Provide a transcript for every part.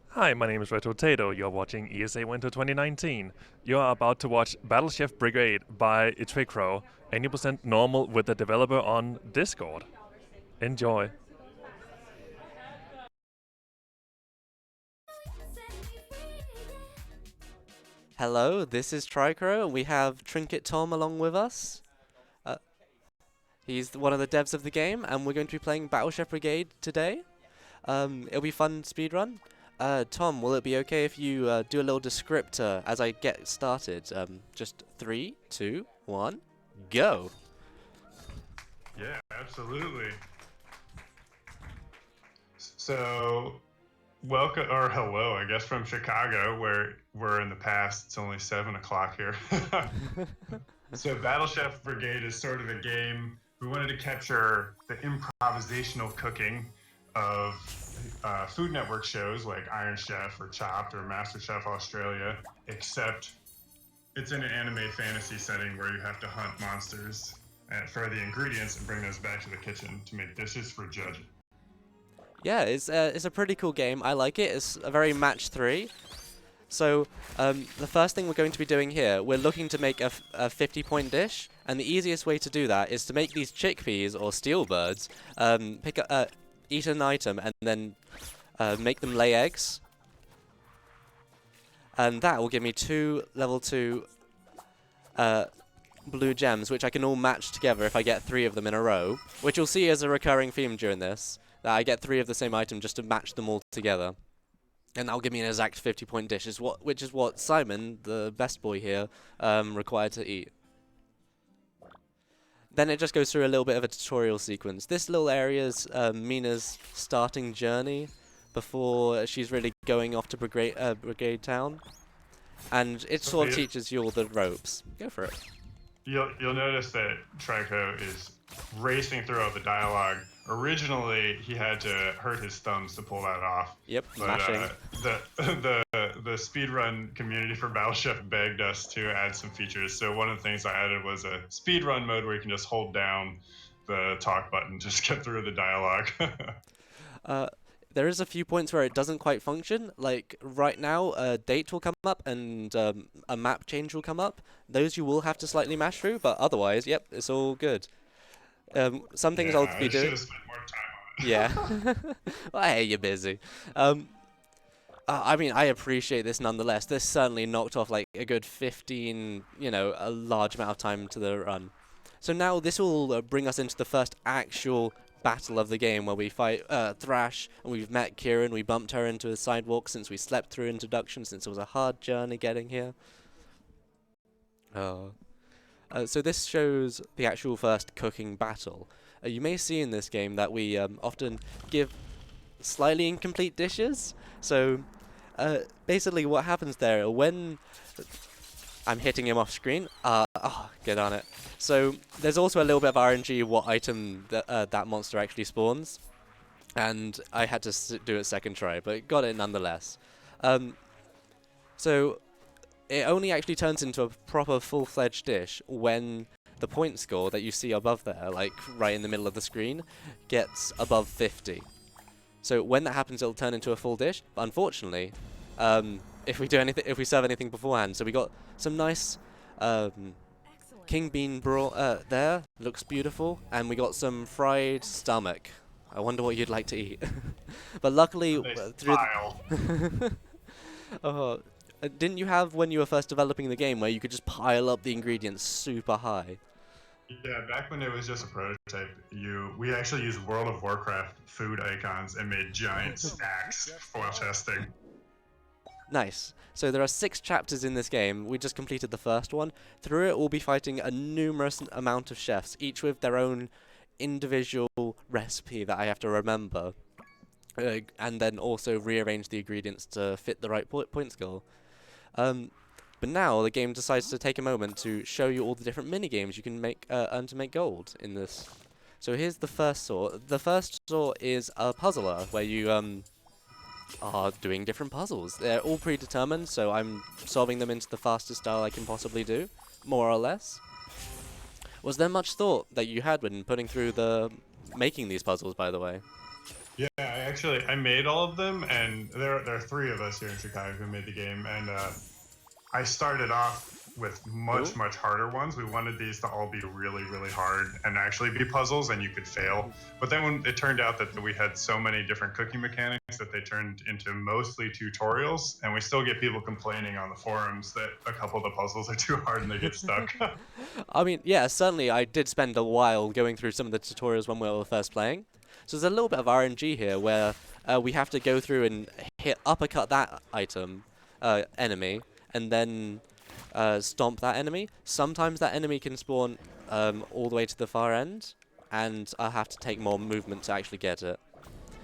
Hi, my name is Tato. You're watching ESA Winter 2019. You are about to watch Battleship Brigade by Tricr0w, 80% normal with the developer on Discord. Enjoy. Hello, this is Tricr0w, and we have Trinket Tom along with us. Uh, he's one of the devs of the game, and we're going to be playing Battleship Brigade today. It'll be fun speedrun. Tom, will it be okay if you do a little descriptor as I get started? Just 3, 2, 1, go! Yeah, absolutely. So, welcome, or hello, I guess, from Chicago, where we're in the past. It's only 7 o'clock here. So, Battleship Brigade is sort of a game. We wanted to capture the improvisational cooking of Food Network shows like Iron Chef or Chopped or Master Chef Australia, except it's in an anime fantasy setting where you have to hunt monsters for the ingredients and bring those back to the kitchen to make dishes for judging. Yeah, it's a pretty cool game. I like it. It's a very match 3. So, the first thing we're going to be doing here, we're looking to make a 50-point dish, and the easiest way to do that is to make these chickpeas or steel birds, eat an item, and then make them lay eggs. And that will give me 2 level 2 blue gems, which I can all match together if I get 3 of them in a row, which you'll see as a recurring theme during this, that I get 3 of the same item just to match them all together. And that'll give me an exact 50-point dish, which is what Simon, the best boy here, required to eat. Then it just goes through a little bit of a tutorial sequence. This little area is Mina's starting journey before she's really going off to Brigade Town. And it sort of teaches you all the ropes. Go for it. You'll notice that Trico is racing through all the dialogue. Originally, he had to hurt his thumbs to pull that off. Yep, but mashing. The speedrun community for Battleship begged us to add some features. So one of the things I added was a speedrun mode where you can just hold down the talk button to skip through the dialogue. There is a few points where it doesn't quite function. Like right now, a date will come up and a map change will come up. Those you will have to slightly mash through, but otherwise, yep, it's all good. Some things I'll be doing. I should have spent more time on it. Yeah. Well, hey, you're busy. I mean, I appreciate this nonetheless. This certainly knocked off like a good 15, a large amount of time to the run. So now this will bring us into the first actual battle of the game where we fight Thrash, and we've met Kieran. We bumped her into a sidewalk since we slept through introduction, since it was a hard journey getting here. So this shows the actual first cooking battle. You may see in this game that we often give slightly incomplete dishes. So basically what happens there, when I'm hitting him off screen, get on it. So there's also a little bit of RNG what item that monster actually spawns. And I had to do it second try, but got it nonetheless. So it only actually turns into a proper full-fledged dish when the point score that you see above there, like right in the middle of the screen, gets above 50. So when that happens, it'll turn into a full dish. But unfortunately, if we serve anything beforehand, so we got some nice king bean broth there, looks beautiful, and we got some fried stomach. I wonder what you'd like to eat. But luckily, through didn't you have when you were first developing the game where you could just pile up the ingredients super high? Yeah, back when it was just a prototype, we actually used World of Warcraft food icons and made giant stacks for testing. Nice. So there are 6 chapters in this game. We just completed the first one. Through it, we'll be fighting a numerous amount of chefs, each with their own individual recipe that I have to remember. And then also rearrange the ingredients to fit the right point score. But now the game decides to take a moment to show you all the different mini-games you can make earn to make gold in this. So here's the first sort. The first sort is a puzzler, where you are doing different puzzles. They're all predetermined, so I'm solving them into the fastest style I can possibly do, more or less. Was there much thought that you had when putting through making these puzzles, by the way? Yeah, I made all of them, and there are three of us here in Chicago who made the game, and I started off with much harder ones. We wanted these to all be really hard and actually be puzzles, and you could fail. But then when it turned out that we had so many different cooking mechanics that they turned into mostly tutorials, and we still get people complaining on the forums that a couple of the puzzles are too hard and they get stuck. I mean, yeah, certainly I did spend a while going through some of the tutorials when we were first playing. So there's a little bit of RNG here where we have to go through and uppercut that enemy, and then stomp that enemy. Sometimes that enemy can spawn all the way to the far end, and I have to take more movement to actually get it.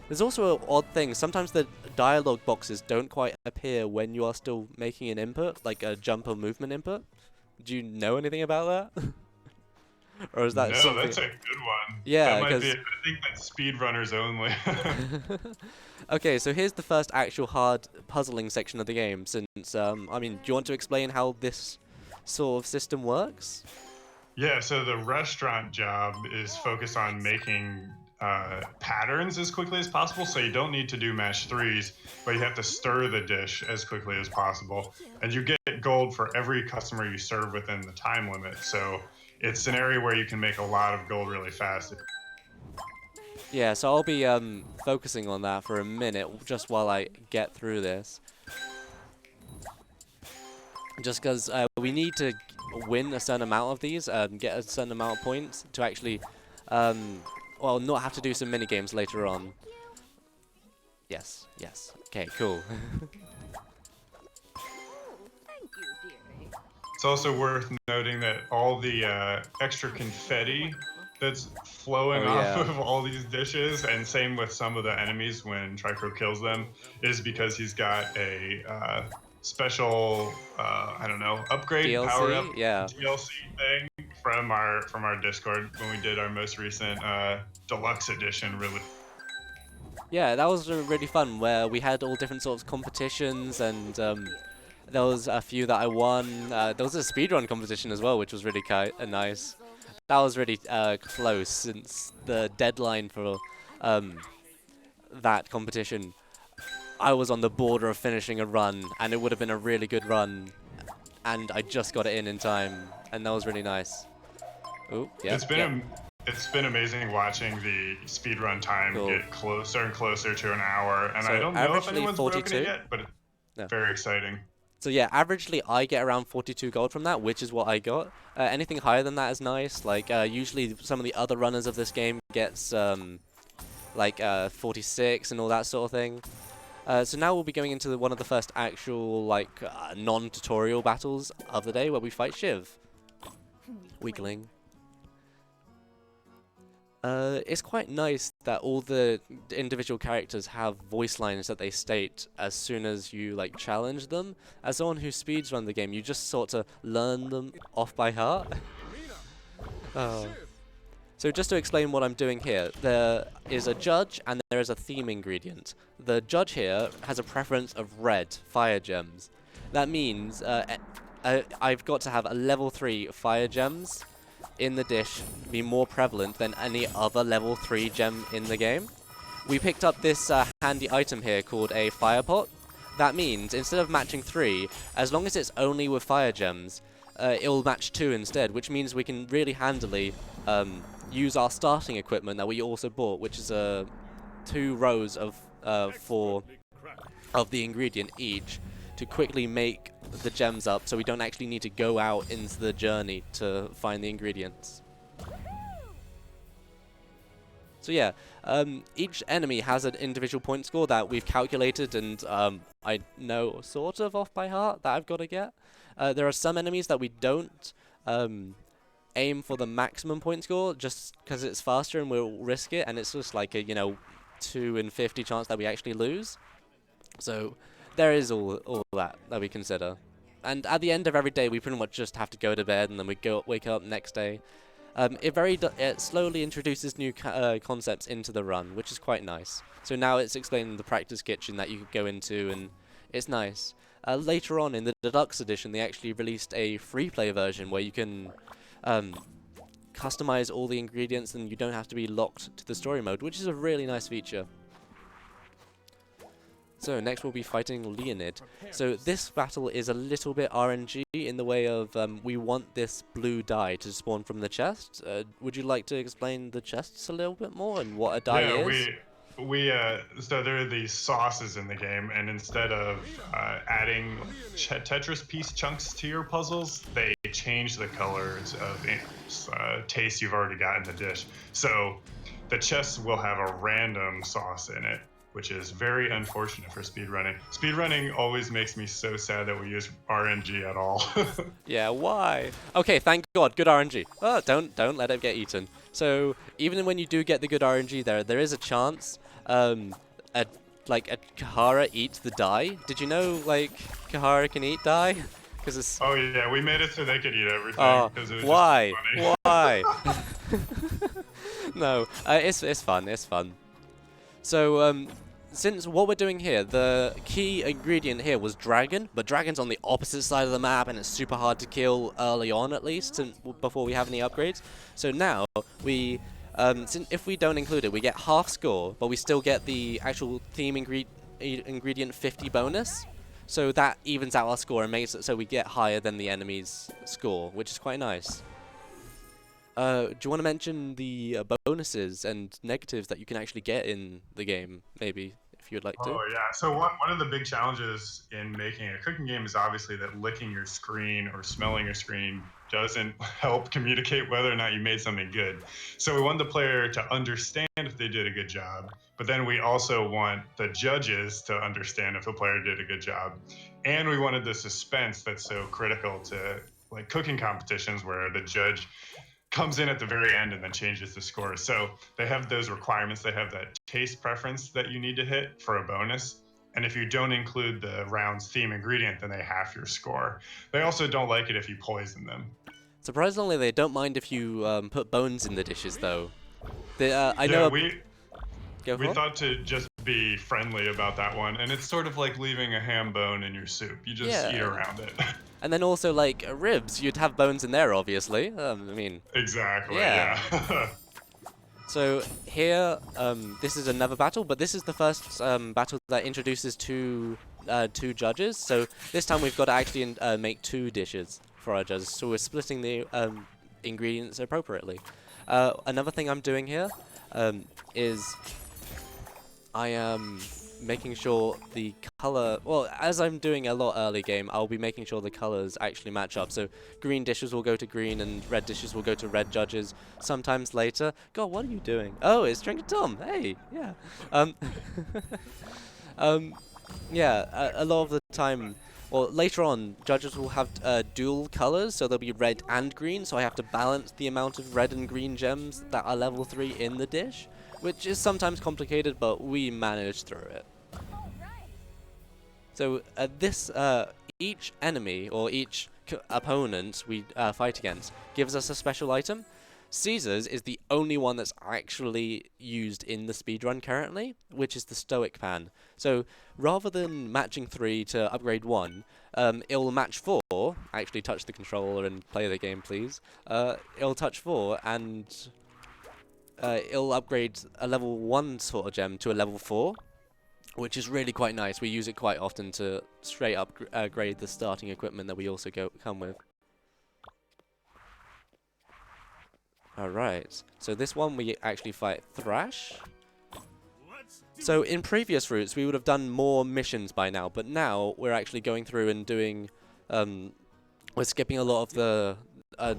There's also an odd thing. Sometimes the dialogue boxes don't quite appear when you are still making an input, like a jump or movement input. Do you know anything about that? Or is that no, something? that's a good one. Yeah, that might be. because I think that's speedrunners only. okay, so here's the first actual hard puzzling section of the game. Since I mean, do you want to explain how this sort of system works? Yeah, so the restaurant job is focused on making patterns as quickly as possible. So you don't need to do mash threes, but you have to stir the dish as quickly as possible. And you get gold for every customer you serve within the time limit. So it's an area where you can make a lot of gold really fast. Yeah, so I'll be focusing on that for a minute, just while I get through this. Just because we need to win a certain amount of these, get a certain amount of points to actually, well, not have to do some mini games later on. Yes, yes. Okay, cool. It's also worth noting that all the extra confetti that's flowing off of all these dishes, and same with some of the enemies when Tricr0w kills them, is because he's got a special, I don't know, upgrade DLC? power up Yeah. DLC thing from our Discord when we did our most recent deluxe edition release. Yeah, that was really fun, where we had all different sorts of competitions, and there was a few that I won. There was a speedrun competition as well, which was really nice. That was really close, since the deadline for that competition, I was on the border of finishing a run, and it would have been a really good run, and I just got it in time, and that was really nice. Ooh, yeah. It's been amazing watching the speedrun time get closer and closer to an hour, and so I don't know if anyone's 42? broken it yet, but it's very exciting. So yeah, averagely I get around 42 gold from that, which is what I got. Anything higher than that is nice. Like usually some of the other runners of this game gets like 46 and all that sort of thing. So now we'll be going into one of the first actual like non-tutorial battles of the day, where we fight Shiv. Wiggling. It's quite nice that all the individual characters have voice lines that they state as soon as you like challenge them. As someone who speedrun the game, you just sort of learn them off by heart. So just to explain what I'm doing here, there is a judge and there is a theme ingredient. The judge here has a preference of red fire gems. That means I've got to have a level 3 fire gems in the dish be more prevalent than any other level 3 gem in the game. We picked up this handy item here called a fire pot. That means instead of matching 3, as long as it's only with fire gems, it'll match 2 instead, which means we can really handily use our starting equipment that we also bought, which is 2 rows of 4 of the ingredient each, to quickly make the gems up, so we don't actually need to go out into the journey to find the ingredients. So yeah, each enemy has an individual point score that we've calculated, and I know sort of off by heart that I've got to get. There are some enemies that we don't aim for the maximum point score, just because it's faster and we'll risk it, and it's just like a 2 in 50 chance that we actually lose. So there is all that we consider. And at the end of every day, we pretty much just have to go to bed, and then we wake up next day. It slowly introduces new concepts into the run, which is quite nice. So now it's explaining the practice kitchen that you could go into, and it's nice. Later on in the deluxe edition, they actually released a free play version where you can customize all the ingredients, and you don't have to be locked to the story mode, which is a really nice feature. So next we'll be fighting Leonid. So this battle is a little bit RNG in the way of we want this blue die to spawn from the chest. Would you like to explain the chests a little bit more and what a die is? So there are these sauces in the game, and instead of adding Tetris piece chunks to your puzzles, they change the colors of taste you've already got in the dish. So the chests will have a random sauce in it, which is very unfortunate for speedrunning. Speedrunning always makes me so sad that we use RNG at all. Yeah, why? Okay, thank God, good RNG. Oh, don't let it get eaten. So even when you do get the good RNG there is a chance a Kahara eats the die. Did you know like Kahara can eat die? Because it's. Oh yeah, we made it so they could eat everything. Why? Just Why? No, it's fun. It's fun. So since what we're doing here, the key ingredient here was dragon, but dragon's on the opposite side of the map, and it's super hard to kill early on, at least, before we have any upgrades. So now we, if we don't include it, we get half score, but we still get the actual theme ingredient 50 bonus. So that evens out our score and makes it so we get higher than the enemy's score, which is quite nice. Do you want to mention the bonuses and negatives that you can actually get in the game, maybe, if you'd like to? Oh yeah, so one of the big challenges in making a cooking game is obviously that licking your screen or smelling your screen doesn't help communicate whether or not you made something good. So we want the player to understand if they did a good job, but then we also want the judges to understand if the player did a good job. And we wanted the suspense that's so critical to like cooking competitions where the judge comes in at the very end and then changes the score. So they have those requirements. They have that taste preference that you need to hit for a bonus. And if you don't include the round's theme ingredient, then they half your score. They also don't like it if you poison them. Surprisingly, they don't mind if you put bones in the dishes, though. I Yeah, know. we thought to just be friendly about that one, and it's sort of like leaving a ham bone in your soup. You just eat around it. And then also, like, ribs, you'd have bones in there, obviously. I mean... Exactly, yeah. yeah. So here, this is another battle, but this is the first battle that introduces two judges. So this time we've got to actually make two dishes for our judges, so we're splitting the ingredients appropriately. Another thing I'm doing here is I am making sure the color, well, as I'm doing a lot early game, I'll be making sure the colors actually match up. So green dishes will go to green and red dishes will go to red judges sometimes later. God, what are you doing? Oh, it's Drinking Tom. Hey, yeah. Yeah, a lot of the time, well, later on, judges will have dual colors, so there'll be red and green, so I have to balance the amount of red and green gems that are level 3 in the dish, which is sometimes complicated, but we manage through it. So each enemy, or each opponent we fight against, gives us a special item. Caesar's is the only one that's actually used in the speedrun currently, which is the Stoic Pan. So rather than matching 3 to upgrade 1, it'll match 4, actually touch the controller and play the game please, it'll touch 4 and it'll upgrade a level 1 sort of gem to a level 4, which is really quite nice. We use it quite often to straight upgrade the starting equipment that we also come with. Alright, so this one we actually fight Thrash. So in previous routes we would have done more missions by now, but now we're actually going through and doing, we're skipping a lot of the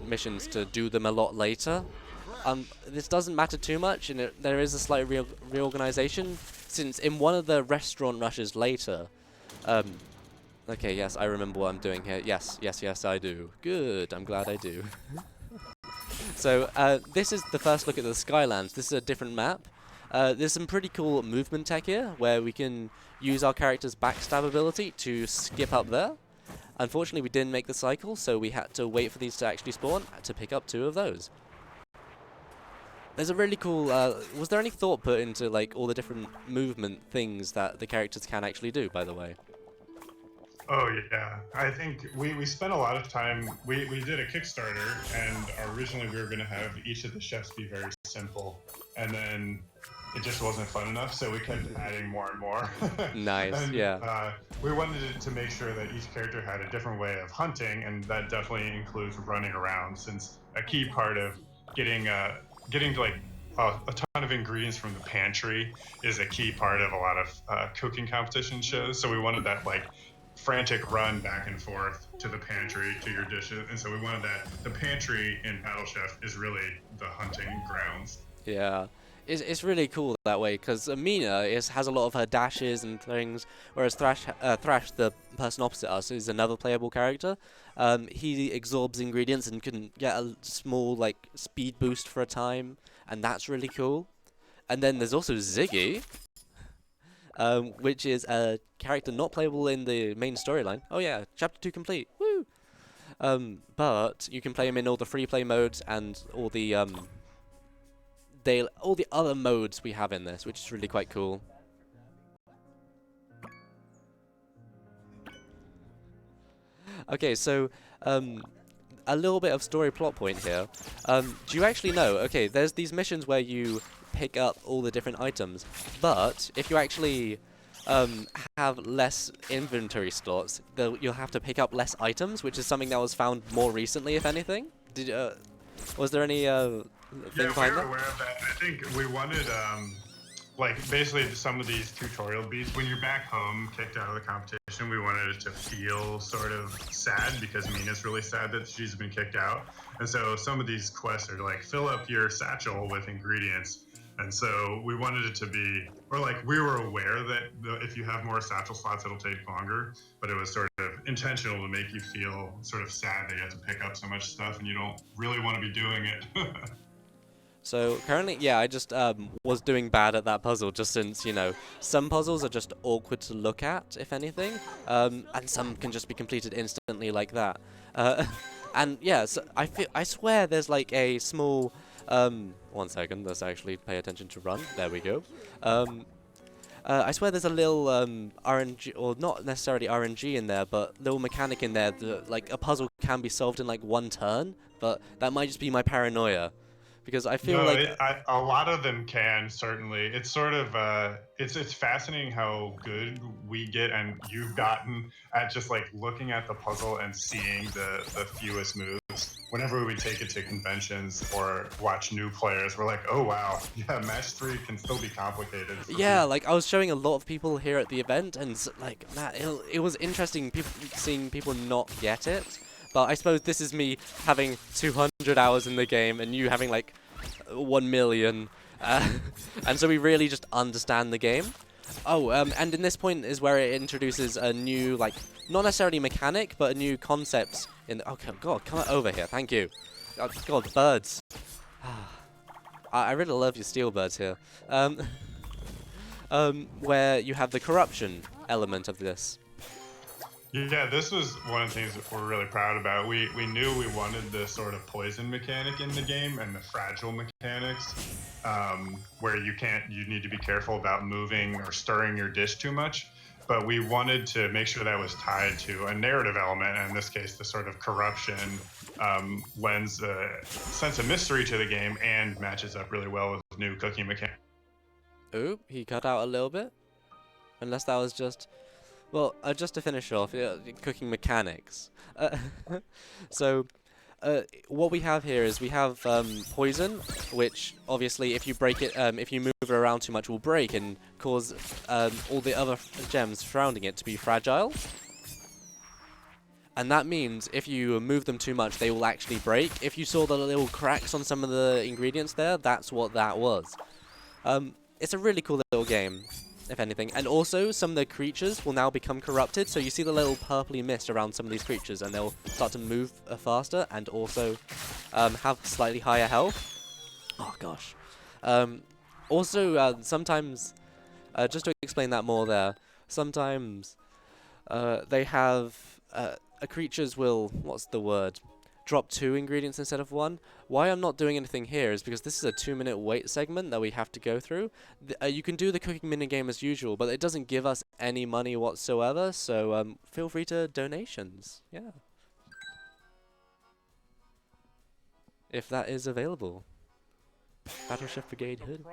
missions to do them a lot later. This doesn't matter too much, and there is a slight reorganization, since in one of the restaurant rushes later, okay, yes, I remember what I'm doing here. Yes, I do. Good, I'm glad I do. So, this is the first look at the Skylands. This is a different map. There's some pretty cool movement tech here, where we can use our character's backstab ability to skip up there. Unfortunately, we didn't make the cycle, so we had to wait for these to actually spawn to pick up 2 of those. There's a really cool, was there any thought put into like all the different movement things that the characters can actually do, by the way? Oh yeah, I think we spent a lot of time, we did a Kickstarter, and originally we were going to have each of the chefs be very simple, and then it just wasn't fun enough, so we kept adding more and more. Nice, And, yeah. we wanted to make sure that each character had a different way of hunting, and that definitely includes running around, since a key part of getting to like a ton of ingredients from the pantry is a key part of a lot of cooking competition shows. So we wanted that like frantic run back and forth to the pantry to your dishes, and so we wanted that the pantry in Battle Chef is really the hunting grounds. Yeah, it's really cool that way because Mina has a lot of her dashes and things, whereas Thrash, the person opposite us, is another playable character. He absorbs ingredients and can get a small like speed boost for a time, and that's really cool. And then there's also Ziggy, which is a character not playable in the main storyline. Oh yeah, chapter 2 complete. Woo! But you can play him in all the free play modes and all the other modes we have in this, which is really quite cool. Okay, so a little bit of story plot point here. Do you actually know? Okay, there's these missions where you pick up all the different items, but if you actually have less inventory slots, you'll have to pick up less items, which is something that was found more recently, if anything. Was there any thing behind we're that? aware of that. I think we wanted like basically some of these tutorial beats when you're back home kicked out of the competition, we wanted it to feel sort of sad because Mina's really sad that she's been kicked out, and so some of these quests are like fill up your satchel with ingredients, and so we wanted it to be, or like we were aware that if you have more satchel slots it'll take longer, but it was sort of intentional to make you feel sort of sad that you have to pick up so much stuff and you don't really want to be doing it. So currently, yeah, I just was doing bad at that puzzle, just since, you know, some puzzles are just awkward to look at, if anything, and some can just be completed instantly like that. And yeah, so I swear there's like a small, 1 second, let's actually pay attention to run. There we go. I swear there's a little RNG, or not necessarily RNG in there, but little mechanic in there that like a puzzle can be solved in like 1 turn, but that might just be my paranoia. Because I feel like a lot of them can certainly. It's sort of it's fascinating how good we get and you've gotten at just like looking at the puzzle and seeing the fewest moves. Whenever we take it to conventions or watch new players, we're like, oh wow, yeah, match 3 can still be complicated. yeah, like I was showing a lot of people here at the event, and like that, it was interesting seeing people not get it. But I suppose this is me having 200 hours in the game and you having like 1 million. And so we really just understand the game. Oh, and in this point is where it introduces a new, like, not necessarily mechanic, but a new concept in the, okay, God, come over here, thank you. Oh, God, birds. I really love your steel birds here. Where you have the corruption element of this. Yeah, this was one of the things that we're really proud about. We knew we wanted the sort of poison mechanic in the game and the fragile mechanics, where you need to be careful about moving or stirring your dish too much. But we wanted to make sure that was tied to a narrative element, and in this case, the sort of corruption lends a sense of mystery to the game and matches up really well with new cooking mechanics. Ooh, he cut out a little bit. Unless that was just... Well, just to finish off, cooking mechanics. So, what we have here is we have poison, which obviously, if you break it, if you move it around too much, will break and cause all the other gems surrounding it to be fragile. And that means if you move them too much, they will actually break. If you saw the little cracks on some of the ingredients there, that's what that was. It's a really cool little game, if anything. And also, some of the creatures will now become corrupted. So you see the little purpley mist around some of these creatures, and they'll start to move faster and also have slightly higher health. Oh, gosh. Also, sometimes, just to explain that more there, sometimes they have... creatures will... What's the word? Drop 2 ingredients instead of 1. Why I'm not doing anything here is because this is a 2-minute wait segment that we have to go through. You can do the cooking minigame as usual, but it doesn't give us any money whatsoever, so feel free to donations. Yeah. If that is available. Battle Chef Brigade hood.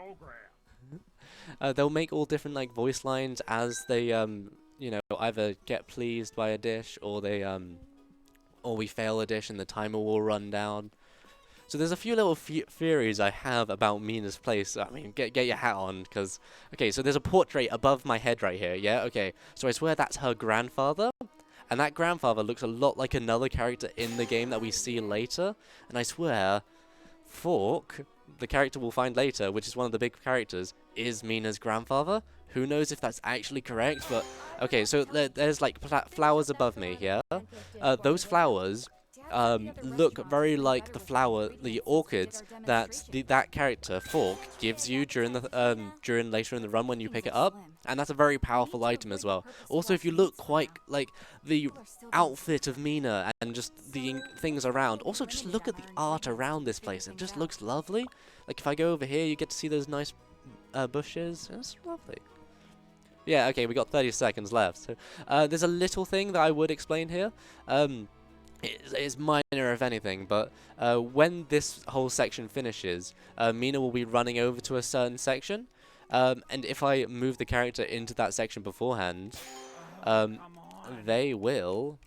They'll make all different like voice lines as they you know, either get pleased by a dish or they or we fail a dish and the timer will run down. So there's a few little theories I have about Mina's place. I mean, get your hat on, because okay, so there's a portrait above my head right here. Yeah, okay. So I swear that's her grandfather. And that grandfather looks a lot like another character in the game that we see later. And I swear, Fork, the character we'll find later, which is one of the big characters, is Mina's grandfather. Who knows if that's actually correct, but... Okay, so there's like flowers above me here. Those flowers look very like the orchids that that character, Fork, gives you during later in the run when you pick it up. And that's a very powerful item as well. Also, if you look quite like the outfit of Mina and just the things around, also just look at the art around this place. It just looks lovely. Like if I go over here, you get to see those nice bushes. It's lovely. Yeah, okay, we got 30 seconds left. So there's a little thing that I would explain here. It's minor if anything, but when this whole section finishes, Mina will be running over to a certain section. And if I move the character into that section beforehand, they will,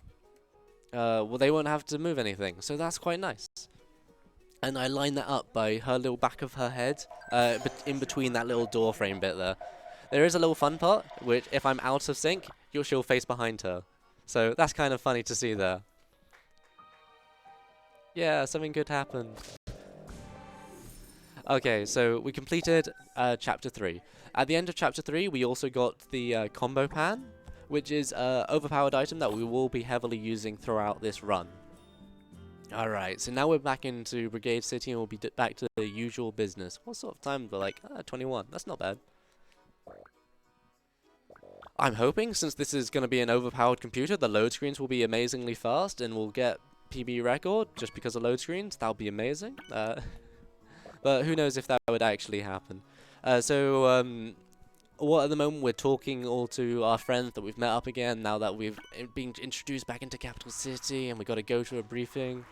well, they won't have to move anything, so that's quite nice. And I line that up by her little back of her head, in between that little door frame bit there. There is a little fun part, which if I'm out of sync, she'll face behind her. So that's kind of funny to see there. Yeah, something good happened. Okay, so we completed Chapter 3. At the end of Chapter 3, we also got the combo pan, which is an overpowered item that we will be heavily using throughout this run. Alright, so now we're back into Brigade City and we'll be back to the usual business. What sort of time? We're like, 21. That's not bad. I'm hoping, since this is going to be an overpowered computer, the load screens will be amazingly fast and we'll get PB record just because of load screens. That would be amazing. But who knows if that would actually happen. What at the moment we're talking all to our friends that we've met up again now that we've been introduced back into Capital City and we got to go to a briefing.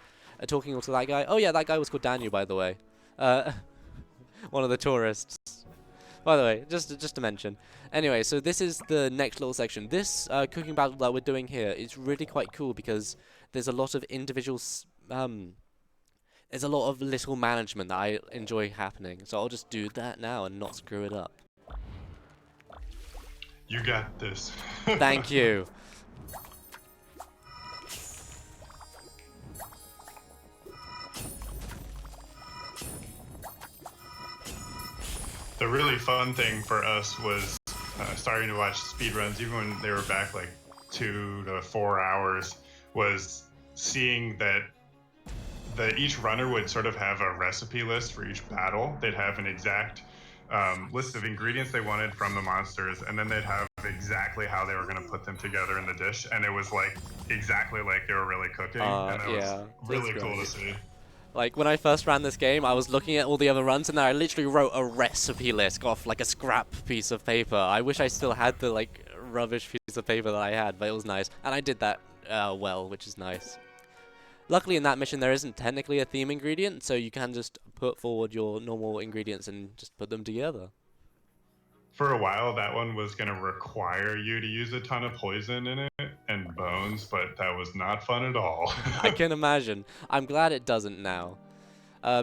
Talking all to that guy. Oh yeah, that guy was called Daniel, by the way. One of the tourists. By the way, just to mention. Anyway, so this is the next little section. This cooking battle that we're doing here is really quite cool because there's a lot of individual there's a lot of little management that I enjoy happening. So I'll just do that now and not screw it up. You got this. Thank you. The really fun thing for us was starting to watch speedruns, even when they were back like 2 to 4 hours, was seeing that each runner would sort of have a recipe list for each battle. They'd have an exact list of ingredients they wanted from the monsters, and then they'd have exactly how they were going to put them together in the dish, and it was like exactly like they were really cooking, and that was really cool to see. Like, when I first ran this game, I was looking at all the other runs, and I literally wrote a recipe list off, like, a scrap piece of paper. I wish I still had the, like, rubbish piece of paper that I had, but it was nice. And I did that well, which is nice. Luckily, in that mission, there isn't technically a theme ingredient, so you can just put forward your normal ingredients and just put them together. For a while, that one was going to require you to use a ton of poison in it and bones, but that was not fun at all. I can imagine. I'm glad it doesn't now.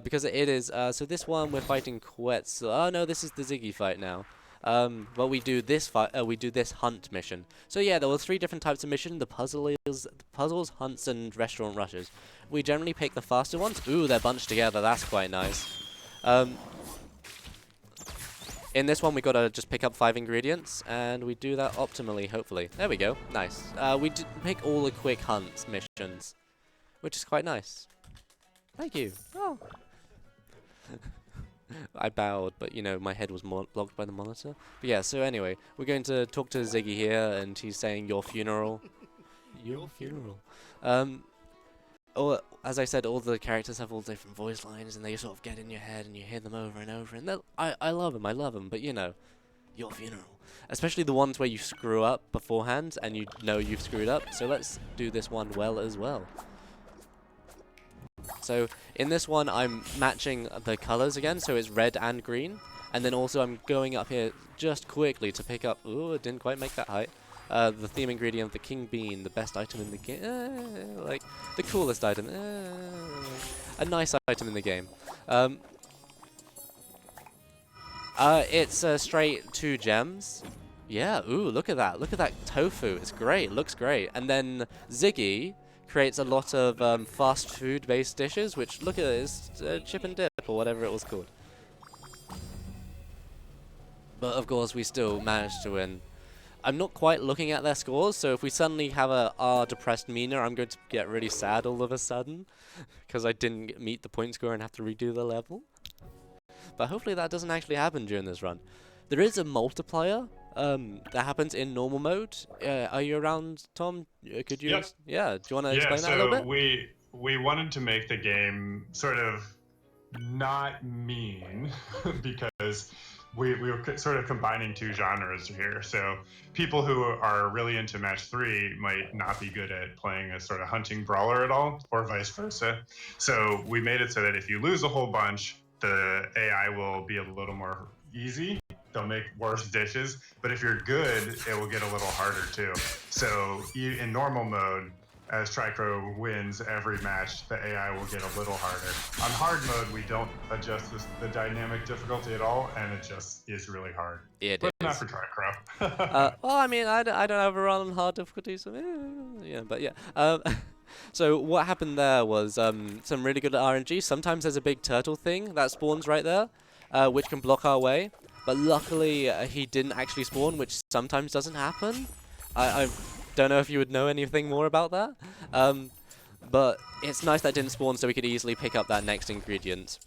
Because it is, so this one we're fighting Quetzal. Oh no, this is the Ziggy fight now. But we do this hunt mission. So yeah, there were 3 different types of mission. The puzzles, hunts, and restaurant rushes. We generally pick the faster ones. Ooh, they're bunched together. That's quite nice. In this one, we gotta just pick up 5 ingredients, and we do that optimally, hopefully. There we go. Nice. We pick all the quick hunt missions, which is quite nice. Thank you. Oh. I bowed, but, you know, my head was blocked by the monitor. But yeah, so anyway, we're going to talk to Ziggy here, and he's saying, your funeral. Your funeral. As I said, all the characters have all different voice lines, and they sort of get in your head, and you hear them over and over. And I love them, but you know, your funeral. Especially the ones where you screw up beforehand, and you know you've screwed up. So let's do this one well as well. So in this one, I'm matching the colors again, so it's red and green. And then also I'm going up here just quickly to pick up, ooh, it didn't quite make that height, the theme ingredient, the king bean, the best item in the game, like, the coolest item, a nice item in the game. It's straight 2 gems. Yeah, ooh, look at that tofu, it's great, looks great. And then Ziggy creates a lot of fast food based dishes, which, look at it, it's chip and dip, or whatever it was called. But of course we still managed to win. I'm not quite looking at their scores, so if we suddenly have a depressed Mina, I'm going to get really sad all of a sudden, because I didn't meet the point score and have to redo the level. But hopefully that doesn't actually happen during this run. There is a multiplier that happens in normal mode. Are you around, Tom? Could you? Yep. Yeah. Do you want to explain that a little bit? We wanted to make the game sort of not mean because we were sort of combining 2 genres here. So people who are really into match 3 might not be good at playing a sort of hunting brawler at all, or vice versa. So we made it so that if you lose a whole bunch, the AI will be a little more easy. They'll make worse dishes, but if you're good, it will get a little harder too. So in normal mode, as Tricr0w wins every match, the AI will get a little harder. On hard mode, we don't adjust the dynamic difficulty at all, and it just is really hard. It but is. Not for Tricr0w. Well, I mean, I don't have a run on hard difficulty, so yeah, but yeah. So what happened there was some really good RNG. Sometimes there's a big turtle thing that spawns right there, which can block our way. But luckily, he didn't actually spawn, which sometimes doesn't happen. I don't know if you would know anything more about that. But it's nice that didn't spawn, so we could easily pick up that next ingredient.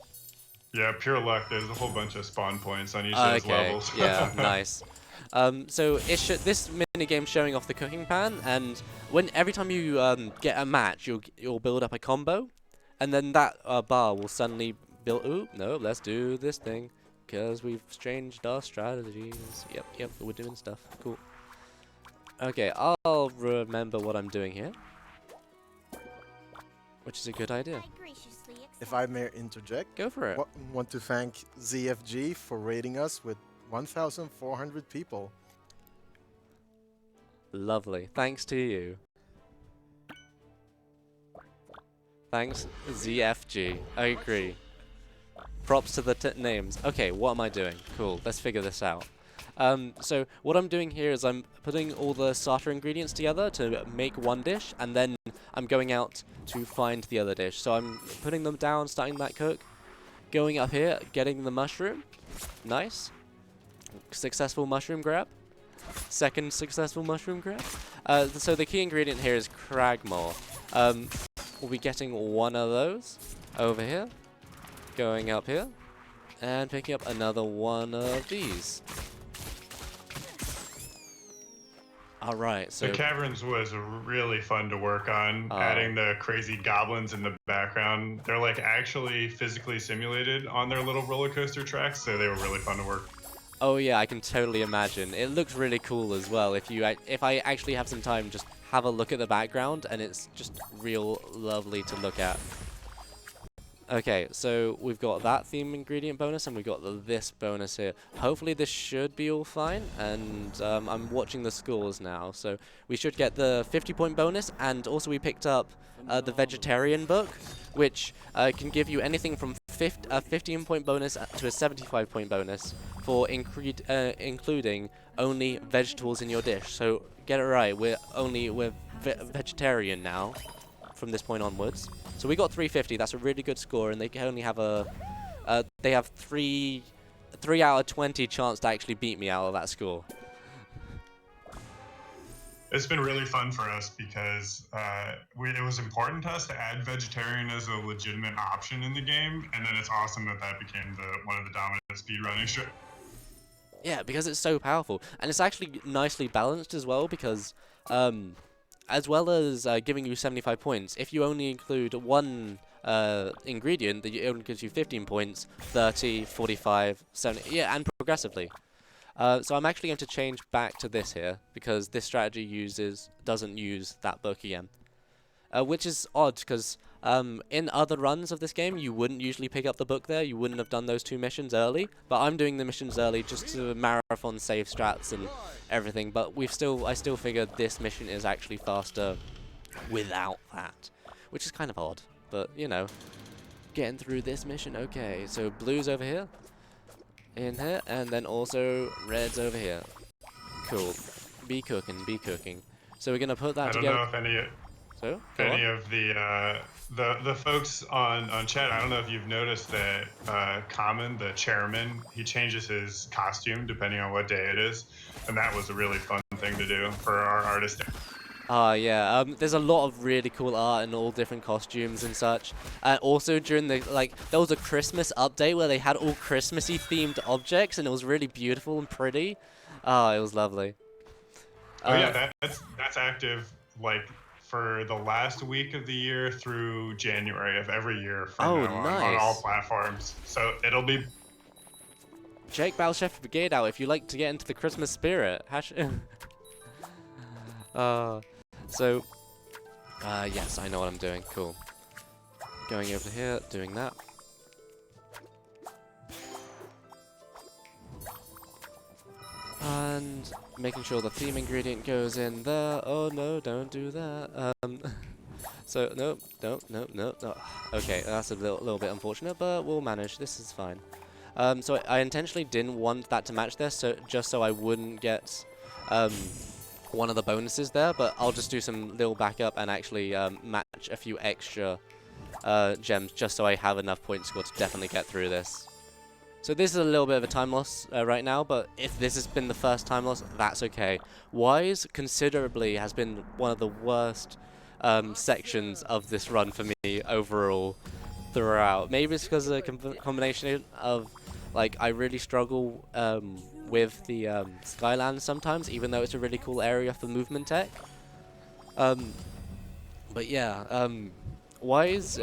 Yeah, pure luck. There's a whole bunch of spawn points on each of those levels. Yeah, nice. So this minigame's showing off the cooking pan, and every time you get a match, you'll build up a combo, and then that bar will suddenly build. Ooh, no, let's do this thing, because we've changed our strategies. Yep, we're doing stuff. Cool. Okay, I'll remember what I'm doing here, which is a good idea. If I may interject, Go for it. Want to thank ZFG for rating us with 1,400 people. Lovely. Thanks to you. Thanks, ZFG. I agree. Props to the names. Okay, what am I doing? Cool. Let's figure this out. So what I'm doing here is I'm putting all the starter ingredients together to make one dish, and then I'm going out to find the other dish. So I'm putting them down, starting that cook, going up here, getting the mushroom. Nice. Successful mushroom grab. Second successful mushroom grab. So the key ingredient here is cragmore. We'll be getting one of those over here, going up here, and picking up another one of these. Alright, so... The caverns was really fun to work on, adding the crazy goblins in the background. They're like actually physically simulated on their little roller coaster tracks, so they were really fun to work. Oh yeah, I can totally imagine. It looks really cool as well. If I actually have some time, just have a look at the background, and it's just real lovely to look at. Okay, so we've got that theme ingredient bonus, and we've got this bonus here. Hopefully this should be all fine, and I'm watching the scores now. So we should get the 50-point bonus, and also we picked up the vegetarian book, which can give you anything from a 15-point bonus to a 75-point bonus for including only vegetables in your dish. So get it right, we're vegetarian now from this point onwards. So we got 350. That's a really good score, and they can only have they have 3 out of 20 chance to actually beat me out of that score. It's been really fun for us because it was important to us to add vegetarian as a legitimate option in the game, and then it's awesome that became one of the dominant speedrunning strategies. Yeah, because it's so powerful, and it's actually nicely balanced as well, because as well as giving you 75 points, if you only include one ingredient, it only gives you 15 points, 30, 45, 70, yeah, and progressively. So I'm actually going to change back to this here, because this strategy doesn't use that book again. Which is odd, because In other runs of this game, you wouldn't usually pick up the book there. You wouldn't have done those 2 missions early. But I'm doing the missions early just to marathon save strats and everything. But I still figured this mission is actually faster without that, which is kind of odd. But you know, getting through this mission, okay. So blue's over here, in here, and then also red's over here. Cool. Be cooking, be cooking. So we're gonna put that together. I don't know if any of the folks on chat, I don't know if you've noticed that Common, the chairman, he changes his costume depending on what day it is, and that was a really fun thing to do for our artist. Yeah, there's a lot of really cool art and all different costumes and such. Also during the, there was a Christmas update where they had all Christmassy themed objects and it was really beautiful and pretty. It was lovely. Yeah, that's active, like, for the last week of the year through January of every year from now on all platforms. So it'll be... Check Battle Chef Brigade out if you like to get into the Christmas spirit. Yes, I know what I'm doing. Cool. Going over here, doing that. And making sure the theme ingredient goes in there. Oh no, don't do that. So, no. Okay, that's a little bit unfortunate, but we'll manage. This is fine. So I intentionally didn't want that to match this, just so I wouldn't get one of the bonuses there, but I'll just do some little backup and actually match a few extra gems just so I have enough point score to definitely get through this. So this is a little bit of a time loss right now, but if this has been the first time loss, that's okay. Wise considerably has been one of the worst sections of this run for me overall throughout. Maybe it's because of the combination of, like, I really struggle with the Skylands sometimes, even though it's a really cool area for movement tech. But yeah, Wise,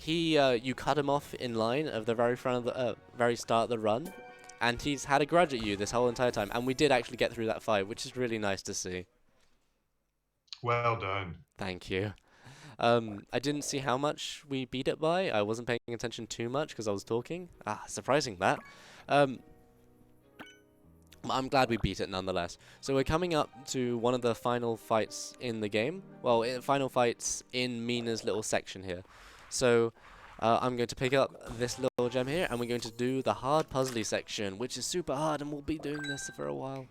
you cut him off in line of the very front of the very start of the run, and he's had a grudge at you this whole entire time. And we did actually get through that fight, which is really nice to see. Well done. Thank you. I didn't see how much we beat it by. I wasn't paying attention too much because I was talking. Surprising that. I'm glad we beat it nonetheless. So we're coming up to one of the final fights in the game. Well, final fights in Mina's little section here. So I'm going to pick up this little gem here, and we're going to do the hard puzzly section, which is super hard, and we'll be doing this for a while.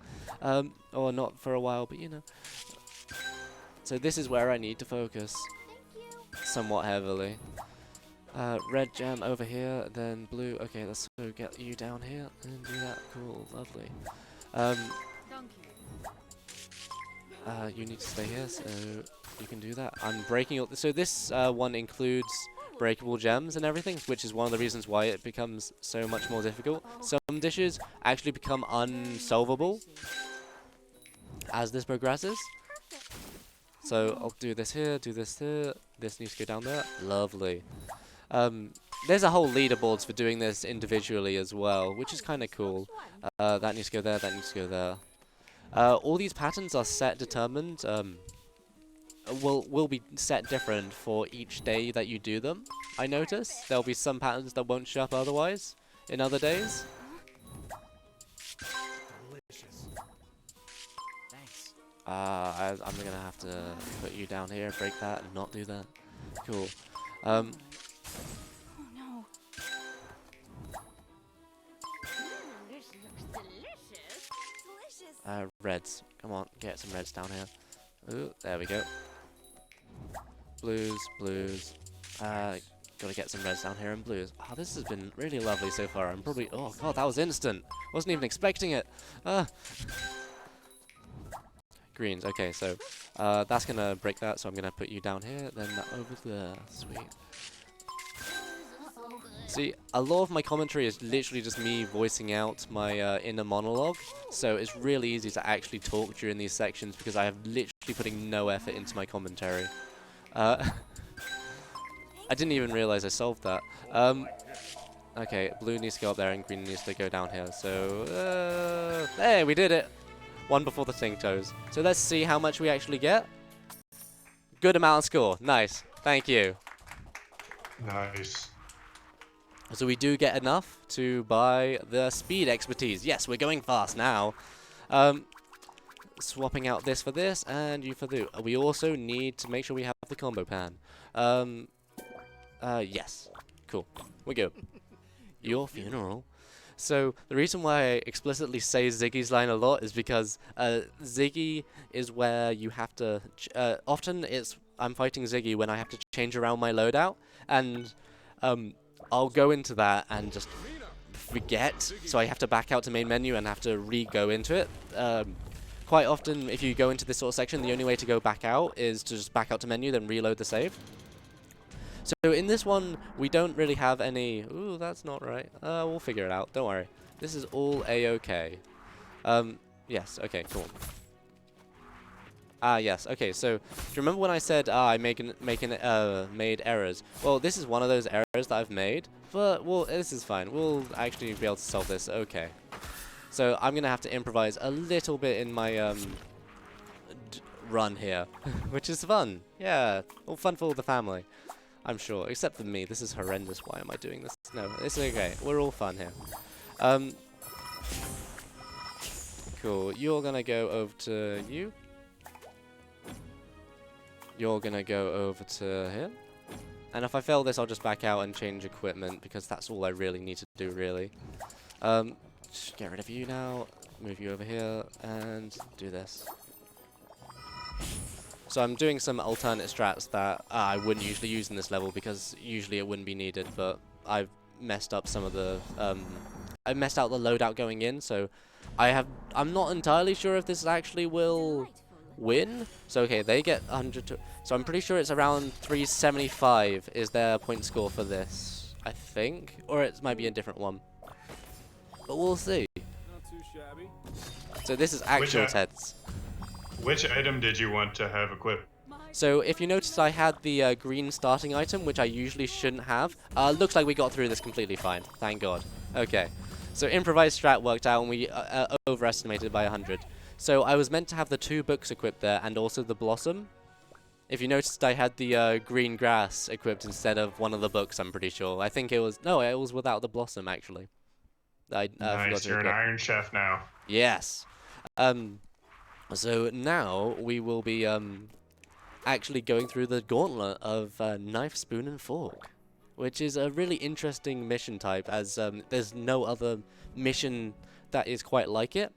Or not for a while, but you know. So this is where I need to focus somewhat heavily. Red gem over here, then blue. Okay, let's go get you down here and do that. Cool, lovely. You need to stay here, so you can do that. I'm breaking all. So this one includes breakable gems and everything, which is one of the reasons why it becomes so much more difficult. Some dishes actually become unsolvable as this progresses. So I'll do this here, do this here. This needs to go down there. Lovely. There's a whole leaderboards for doing this individually as well, which is kind of cool. That needs to go there, that needs to go there. All these patterns are set determined, will be set different for each day that you do them. I notice there'll be some patterns that won't show up otherwise in other days. Delicious. Thanks. I'm gonna have to put you down here, break that, and not do that. Cool. Oh no. This looks delicious. Delicious. Reds. Come on, get some reds down here. Ooh, there we go. Blues, blues. Gotta get some reds down here and blues. Oh, this has been really lovely so far. I'm probably... Oh, God, that was instant. Wasn't even expecting it. Greens. Okay, so that's gonna break that, so I'm gonna put you down here, then that over there. Sweet. See, a lot of my commentary is literally just me voicing out my inner monologue, so it's really easy to actually talk during these sections because I have literally putting no effort into my commentary. I didn't even realize I solved that. Okay, blue needs to go up there and green needs to go down here, so... hey, we did it! One before the sink toes. So let's see how much we actually get. Good amount of score. Nice. Thank you. Nice. So we do get enough to buy the speed expertise. Yes, we're going fast now. Swapping out this for this and you for the. We also need to make sure we have the combo pan. Yes. Cool. We go. Your funeral. So the reason why I explicitly say Ziggy's line a lot is because Ziggy is where you have to. Often I'm fighting Ziggy when I have to change around my loadout, and I'll go into that and just forget. So I have to back out to main menu and have to re-go into it. Quite often, if you go into this sort of section, the only way to go back out is to just back out to menu, then reload the save. So in this one, we don't really have any... Ooh, that's not right. We'll figure it out. Don't worry. This is all A-okay. Yes, okay, cool. Yes, okay, so do you remember when I said I made errors? Well, this is one of those errors that I've made, but, well, this is fine. We'll actually be able to solve this, okay. So I'm going to have to improvise a little bit in my run here, which is fun. Yeah, all fun for the family. I'm sure, except for me. This is horrendous. Why am I doing this? No, it's okay. We're all fun here. Cool. You're gonna go over to you. You're gonna go over to here. And if I fail this, I'll just back out and change equipment because that's all I really need to do, really. Just get rid of you now. Move you over here and do this. So I'm doing some alternate strats that I wouldn't usually use in this level because usually it wouldn't be needed, but I've messed up some of the I messed out the loadout going in, so I'm not entirely sure if this actually will win. So okay, they get 100 so I'm pretty sure it's around 375 is their point score for this, I think, or it might be a different one. But we'll see. Not too shabby. So this is actual Teds. Which item did you want to have equipped? So if you noticed, I had the green starting item, which I usually shouldn't have. Looks like we got through this completely fine. Thank God. Okay. So improvised strat worked out and we overestimated by 100. So I was meant to have the 2 books equipped there and also the blossom. If you noticed, I had the green grass equipped instead of one of the books, I'm pretty sure. I think it was... No, it was without the blossom, actually. Nice, you're an Iron Chef now. Yes. So now we will be actually going through the gauntlet of knife, spoon, and fork, which is a really interesting mission type, as there's no other mission that is quite like it.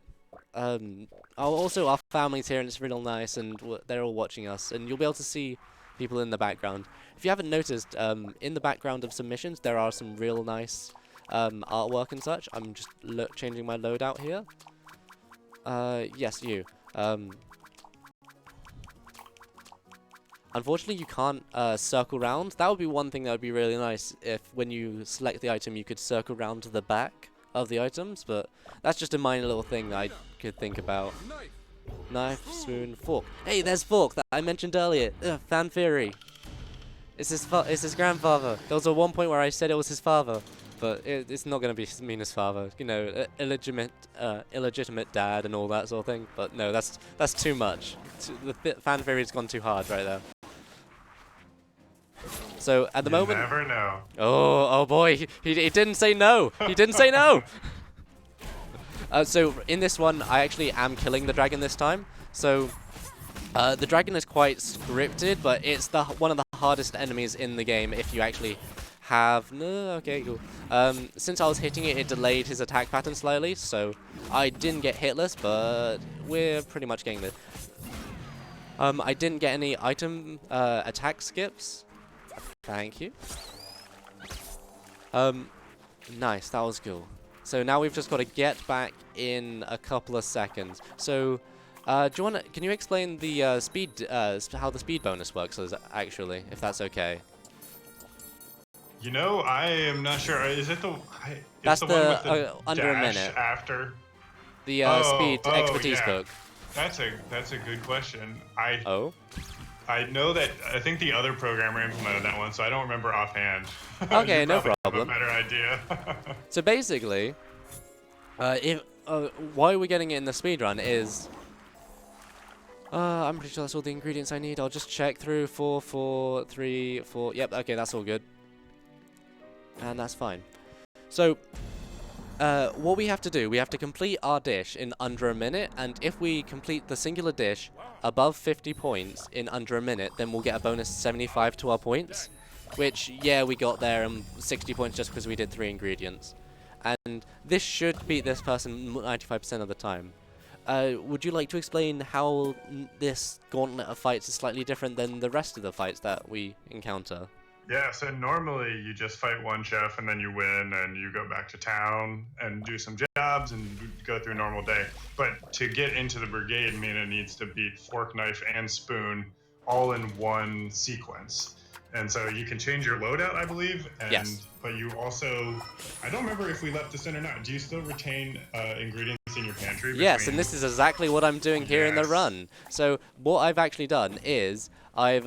Also, our family's here, and it's real nice, and they're all watching us, and you'll be able to see people in the background. If you haven't noticed, in the background of some missions, there are some real nice artwork and such. I'm just changing my loadout here. Yes, you. Unfortunately, you can't circle round. That would be one thing that would be really nice if, when you select the item, you could circle round to the back of the items, but that's just a minor little thing that I could think about. Knife, spoon, fork. Hey, there's Fork that I mentioned earlier. Fan theory. It's his grandfather. There was one point where I said it was his father, but it's not going to be Mina's father. You know, illegitimate dad and all that sort of thing. But no, that's too much. The fan theory's gone too hard right there. So at the moment, never know. Oh boy, he didn't say no. He didn't say no. So in this one, I actually am killing the dragon this time. So the dragon is quite scripted, but it's one of the hardest enemies in the game if you actually have... No, okay, cool. Since I was hitting it, it delayed his attack pattern slightly, so I didn't get hitless, but we're pretty much getting there. I didn't get any item attack skips. Thank you. Nice, that was cool. So now we've just got to get back in a couple of seconds. So, can you explain the how the speed bonus works actually, if that's okay? You know, I am not sure. Is it the? That's the one with the under a minute. After the speed expertise yeah. book. That's a good question. I know that I think the other programmer implemented that one, so I don't remember offhand. Okay, no problem. Have a better idea. So basically, why we're getting it in the speedrun is, I'm pretty sure that's all the ingredients I need. I'll just check through 4, 4, 3, 4. Yep, okay, that's all good. and that's fine. So, what we have to do, we have to complete our dish in under a minute, and if we complete the singular dish above 50 points in under a minute, then we'll get a bonus 75 to our points, which, yeah, we got there, and 60 points just because we did 3 ingredients. And this should beat this person 95% of the time. Would you like to explain how this gauntlet of fights is slightly different than the rest of the fights that we encounter? Yeah, so normally you just fight one chef and then you win and you go back to town and do some jobs and go through a normal day. But to get into the brigade, Mina needs to beat fork, knife, and spoon all in one sequence. And so you can change your loadout, I believe. And, yes. But you also, I don't remember if we left this in or not. Do you still retain ingredients in your pantry? Yes, and this is exactly what I'm doing here in the run. So what I've actually done is I've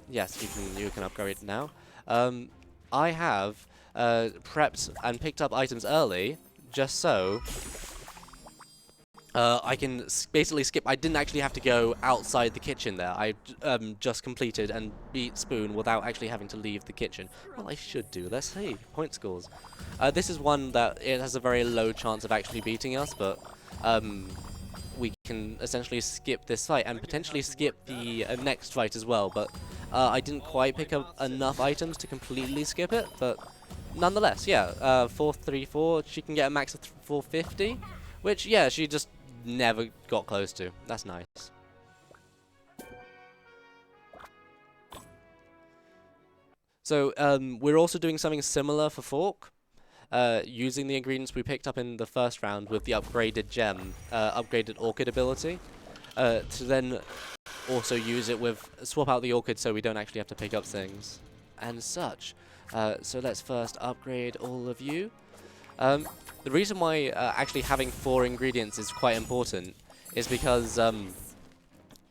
yes, you can upgrade now. I have prepped and picked up items early, just so I can basically skip. I didn't actually have to go outside the kitchen there. I just completed and beat Spoon without actually having to leave the kitchen. Well, I should do. Let's see. Point scores. This is one that it has a very low chance of actually beating us, but we can essentially skip this fight and potentially skip the next fight as well. But I didn't quite pick up enough items to completely skip it, but nonetheless, yeah, 434, she can get a max of 450, which, yeah, she just never got close to. That's nice. So, we're also doing something similar for fork, using the ingredients we picked up in the first round with the upgraded gem, upgraded orchid ability, to then also use it with, swap out the orchid so we don't actually have to pick up things and such. So let's first upgrade all of you. The reason why actually having 4 ingredients is quite important is because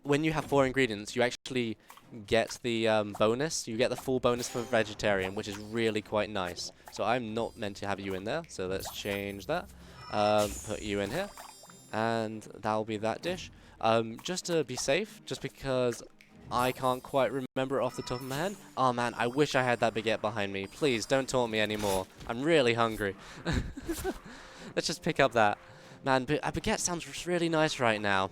when you have 4 ingredients, you actually get the bonus. You get the full bonus for vegetarian, which is really quite nice. So I'm not meant to have you in there, so let's change that. Put you in here, and that'll be that dish. Just to be safe, just because I can't quite remember it off the top of my head. Oh man, I wish I had that baguette behind me. Please, don't taunt me anymore. I'm really hungry. Let's just pick up that. Man, a baguette sounds really nice right now.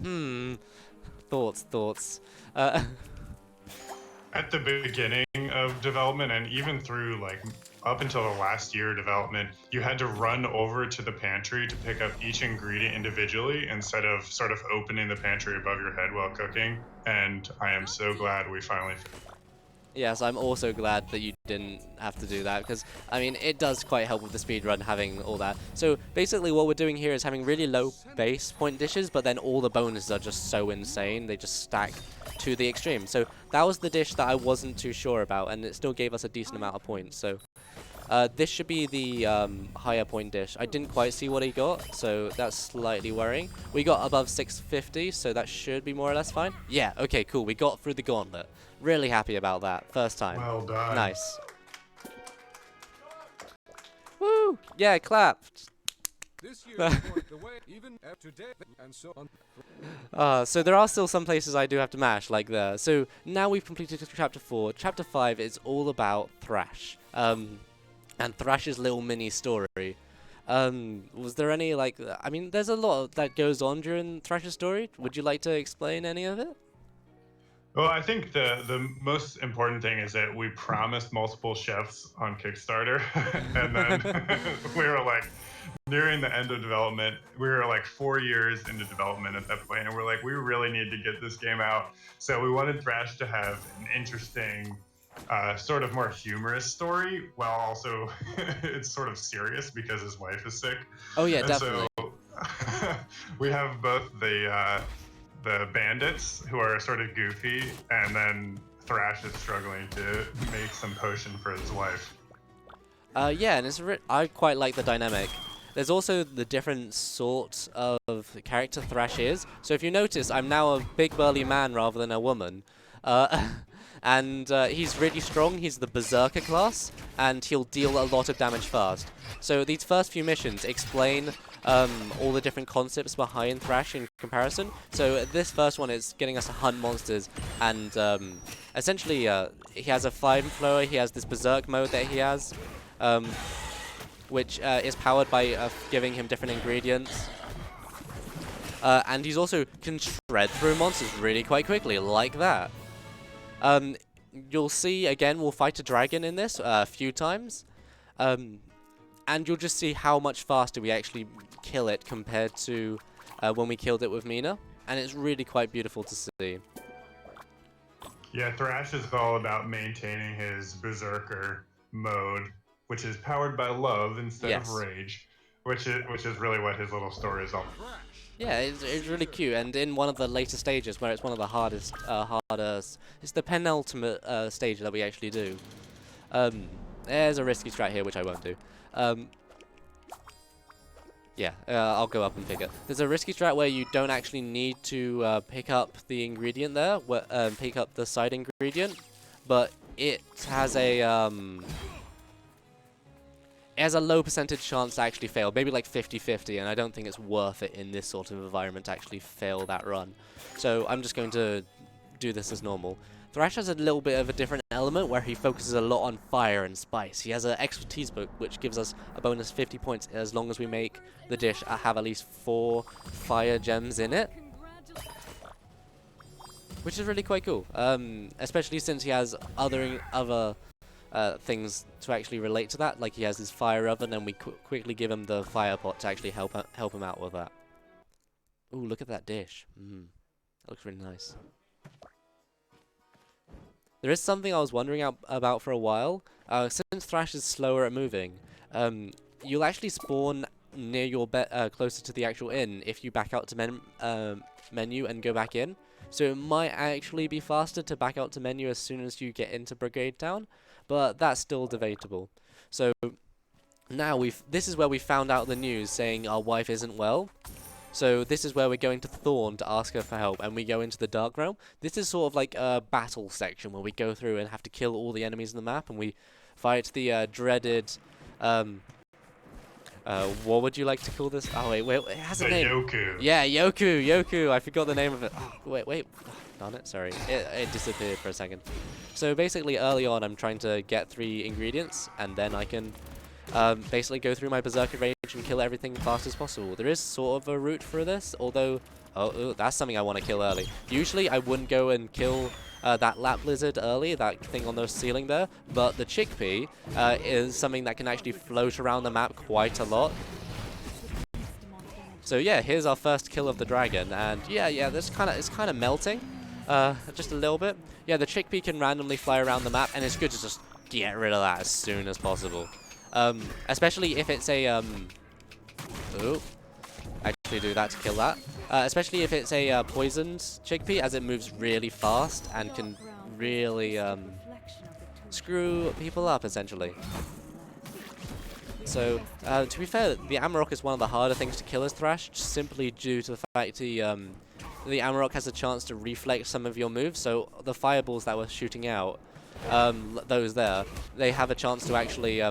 Thoughts. At the beginning of development and even through like up until the last year of development, you had to run over to the pantry to pick up each ingredient individually instead of sort of opening the pantry above your head while cooking. And I am so glad we finally... Yes, I'm also glad that you didn't have to do that, because, I mean, it does quite help with the speedrun having all that. So, basically what we're doing here is having really low base point dishes, but then all the bonuses are just so insane, they just stack to the extreme. So, that was the dish that I wasn't too sure about, and it still gave us a decent amount of points. So, this should be the higher point dish. I didn't quite see what he got, so that's slightly worrying. We got above 650, so that should be more or less fine. Yeah, okay, cool. We got through the gauntlet. Really happy about that. First time. Well done. Nice. Woo! Yeah, clapped. This year even today and so on. So there are still some places I do have to mash, like there. So now we've completed chapter 4. Chapter 5 is all about Thrash. And Thrash's little mini story. Was there any, like, I mean, there's a lot that goes on during Thrash's story. Would you like to explain any of it? Well, I think the most important thing is that we promised multiple chefs on Kickstarter, and then we were like, nearing the end of development, we were like 4 years into development at that point, and we're like, we really need to get this game out. So we wanted Thrash to have an interesting, sort of more humorous story, while also it's sort of serious because his wife is sick. Oh yeah, And definitely. So we have both the bandits, who are sort of goofy, and then Thrash is struggling to make some potion for his wife. Yeah, and I quite like the dynamic. There's also the different sorts of character Thrash is. So if you notice, I'm now a big burly man rather than a woman. And he's really strong. He's the Berserker class, and he'll deal a lot of damage fast. So these first few missions explain all the different concepts behind Thrash in comparison. So this first one is getting us to hunt monsters, and essentially he has a flamethrower, he has this Berserk mode that he has, which is powered by giving him different ingredients. And he's also can shred through monsters really quite quickly, like that. You'll see, again, we'll fight a dragon in this a few times. And you'll just see how much faster we actually kill it compared to when we killed it with Mina. And it's really quite beautiful to see. Yeah, Thrash is all about maintaining his berserker mode, which is powered by love instead of rage, which is really what his little story is all about. Yeah, it's really cute, and in one of the later stages, where it's one of the hardest, it's the penultimate stage that we actually do. There's a risky strat here, which I won't do. I'll go up and pick it. There's a risky strat where you don't actually need to pick up the ingredient there, pick up the side ingredient, but it has a low percentage chance to actually fail, maybe like 50-50, and I don't think it's worth it in this sort of environment to actually fail that run. So I'm just going to do this as normal. Thrash has a little bit of a different element where he focuses a lot on fire and spice. He has an expertise book which gives us a bonus 50 points as long as we make the dish have at least 4 fire gems in it, which is really quite cool, especially since he has other things to actually relate to that, like he has his fire oven, and we quickly give him the fire pot to actually help him out with that. Ooh, look at that dish. That looks really nice. There is something I was wondering about for a while. Since Thrash is slower at moving, you'll actually spawn near your closer to the actual inn if you back out to menu and go back in. So it might actually be faster to back out to menu as soon as you get into Brigade Town, but that's still debatable. So now this is where we found out the news saying our wife isn't well. So this is where we're going to Thorn to ask her for help, and we go into the Dark Realm. This is sort of like a battle section where we go through and have to kill all the enemies in the map, and we fight the dreaded... what would you like to call this? Oh, wait, it has a name. Yoku. Yeah, Yoku. I forgot the name of it. Oh, wait. Darn it, sorry. It disappeared for a second. So basically, early on, I'm trying to get 3 ingredients, and then I can basically go through my Berserker Rage and kill everything fast as possible. There is sort of a route for this, although... Oh, that's something I want to kill early. Usually, I wouldn't go and kill that lap lizard early, that thing on the ceiling there, but the chickpea is something that can actually float around the map quite a lot. So yeah, here's our first kill of the dragon, and yeah, it's kind of melting, just a little bit. Yeah, the chickpea can randomly fly around the map, and it's good to just get rid of that as soon as possible. Especially if it's a actually do that to kill that. Especially if it's a poisoned chickpea, as it moves really fast and can really screw people up, essentially. So, to be fair, the Amarok is one of the harder things to kill as Thrash, simply due to the fact the Amarok has a chance to reflect some of your moves, so the fireballs that we're shooting out, those there, they have a chance to actually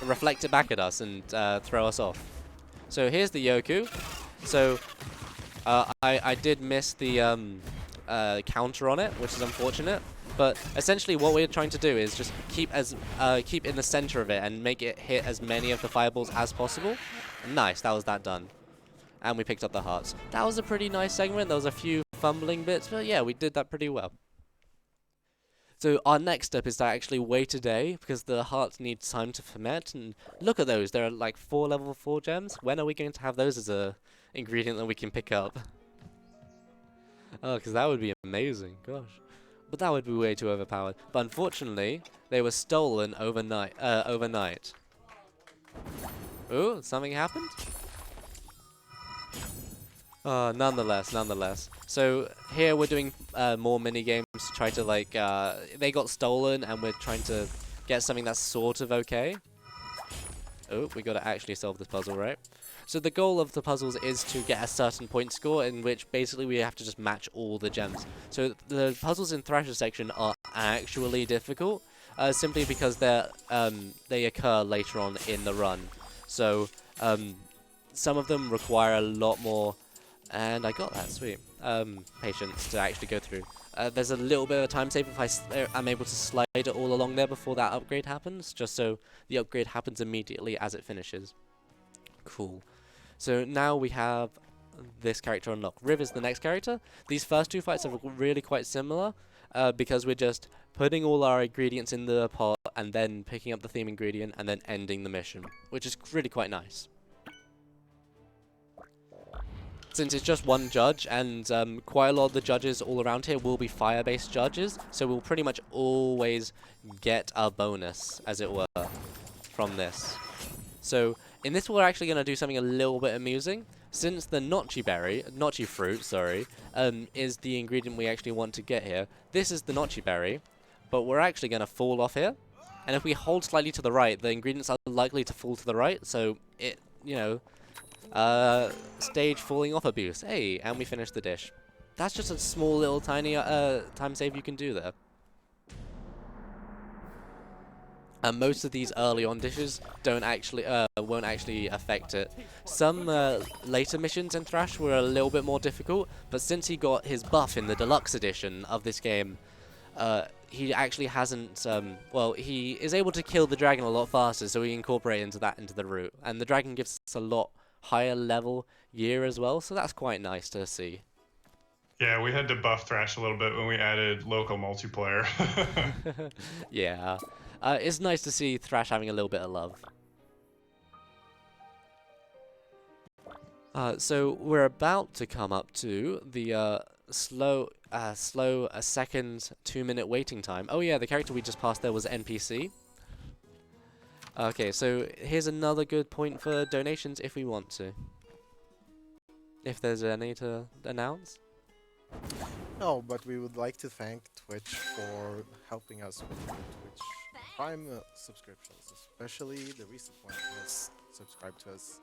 reflect it back at us and throw us off. So here's the Yoku. So I did miss the counter on it, which is unfortunate. But essentially, what we're trying to do is just keep in the center of it and make it hit as many of the fireballs as possible. Nice, that was that done. And we picked up the hearts. That was a pretty nice segment. There was a few fumbling bits, but yeah, we did that pretty well. So our next step is to actually wait a day, because the hearts need time to ferment, and look at those, there are like 4 level 4 gems. When are we going to have those as a ingredient that we can pick up? Oh, because that would be amazing, gosh. But that would be way too overpowered. But unfortunately, they were stolen overnight. Ooh, something happened? Nonetheless. So here we're doing more mini games to try to like they got stolen, and we're trying to get something that's sort of okay. Oh, we got to actually solve this puzzle, right? So the goal of the puzzles is to get a certain point score, in which basically we have to just match all the gems. So the puzzles in Thrasher's section are actually difficult, simply because they occur later on in the run. So some of them require a lot more. And I got that, sweet. Patience to actually go through. There's a little bit of a time save if I'm able to slide it all along there before that upgrade happens, just so the upgrade happens immediately as it finishes. Cool. So now we have this character unlocked. Riv is the next character. These first two fights are really quite similar because we're just putting all our ingredients in the pot and then picking up the theme ingredient and then ending the mission, which is really quite nice. Since it's just one judge, and quite a lot of the judges all around here will be fire-based judges, so we'll pretty much always get a bonus, as it were, from this. So in this we're actually going to do something a little bit amusing. Since the notchi fruit, sorry, is the ingredient we actually want to get here. This is the notchi berry, but we're actually going to fall off here. And if we hold slightly to the right, the ingredients are likely to fall to the right, so it, you know, stage falling off abuse. Hey, and we finished the dish. That's just a small little tiny time save you can do there. And most of these early on dishes won't actually affect it. Some later missions in Thrash were a little bit more difficult, but since he got his buff in the deluxe edition of this game, he actually hasn't, well, he is able to kill the dragon a lot faster, so we incorporate into the route. And the dragon gives us a lot higher level gear as well, so that's quite nice to see. Yeah, we had to buff Thrash a little bit when we added local multiplayer. Yeah, it's nice to see Thrash having a little bit of love. So we're about to come up to the slow second 2-minute waiting time. Oh yeah, the character we just passed there was NPC. Okay, so here's another good point for donations if we want to. If there's any to announce. No, but we would like to thank Twitch for helping us with the Twitch Prime subscriptions, especially the recent one who has subscribed to us.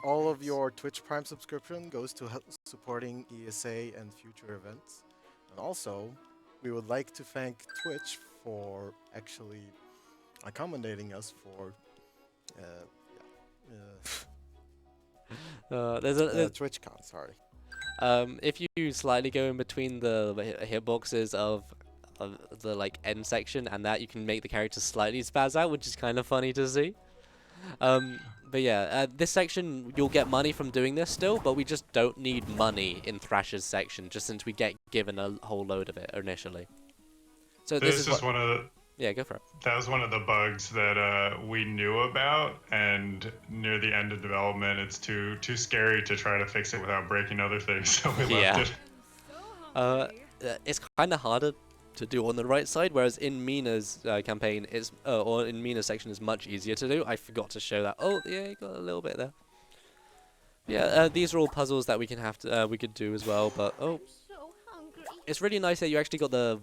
All of your Twitch Prime subscription goes to supporting ESA and future events. And also, we would like to thank Twitch for actually accommodating us for TwitchCon, sorry. If you slightly go in between the hitboxes of the like end section and that, you can make the character slightly spaz out, which is kind of funny to see. But yeah, this section you'll get money from doing this still, but we just don't need money in Thrash's section, just since we get given a whole load of it initially. So this is one of the... Yeah, go for it. That was one of the bugs that we knew about, and near the end of development, it's too scary to try to fix it without breaking other things, so we left it. It's kind of harder to do on the right side, whereas in Mina's campaign, or in Mina's section, is much easier to do. I forgot to show that. Oh, yeah, you got a little bit there. Yeah, these are all puzzles that we could do as well, but it's really nice that you actually got the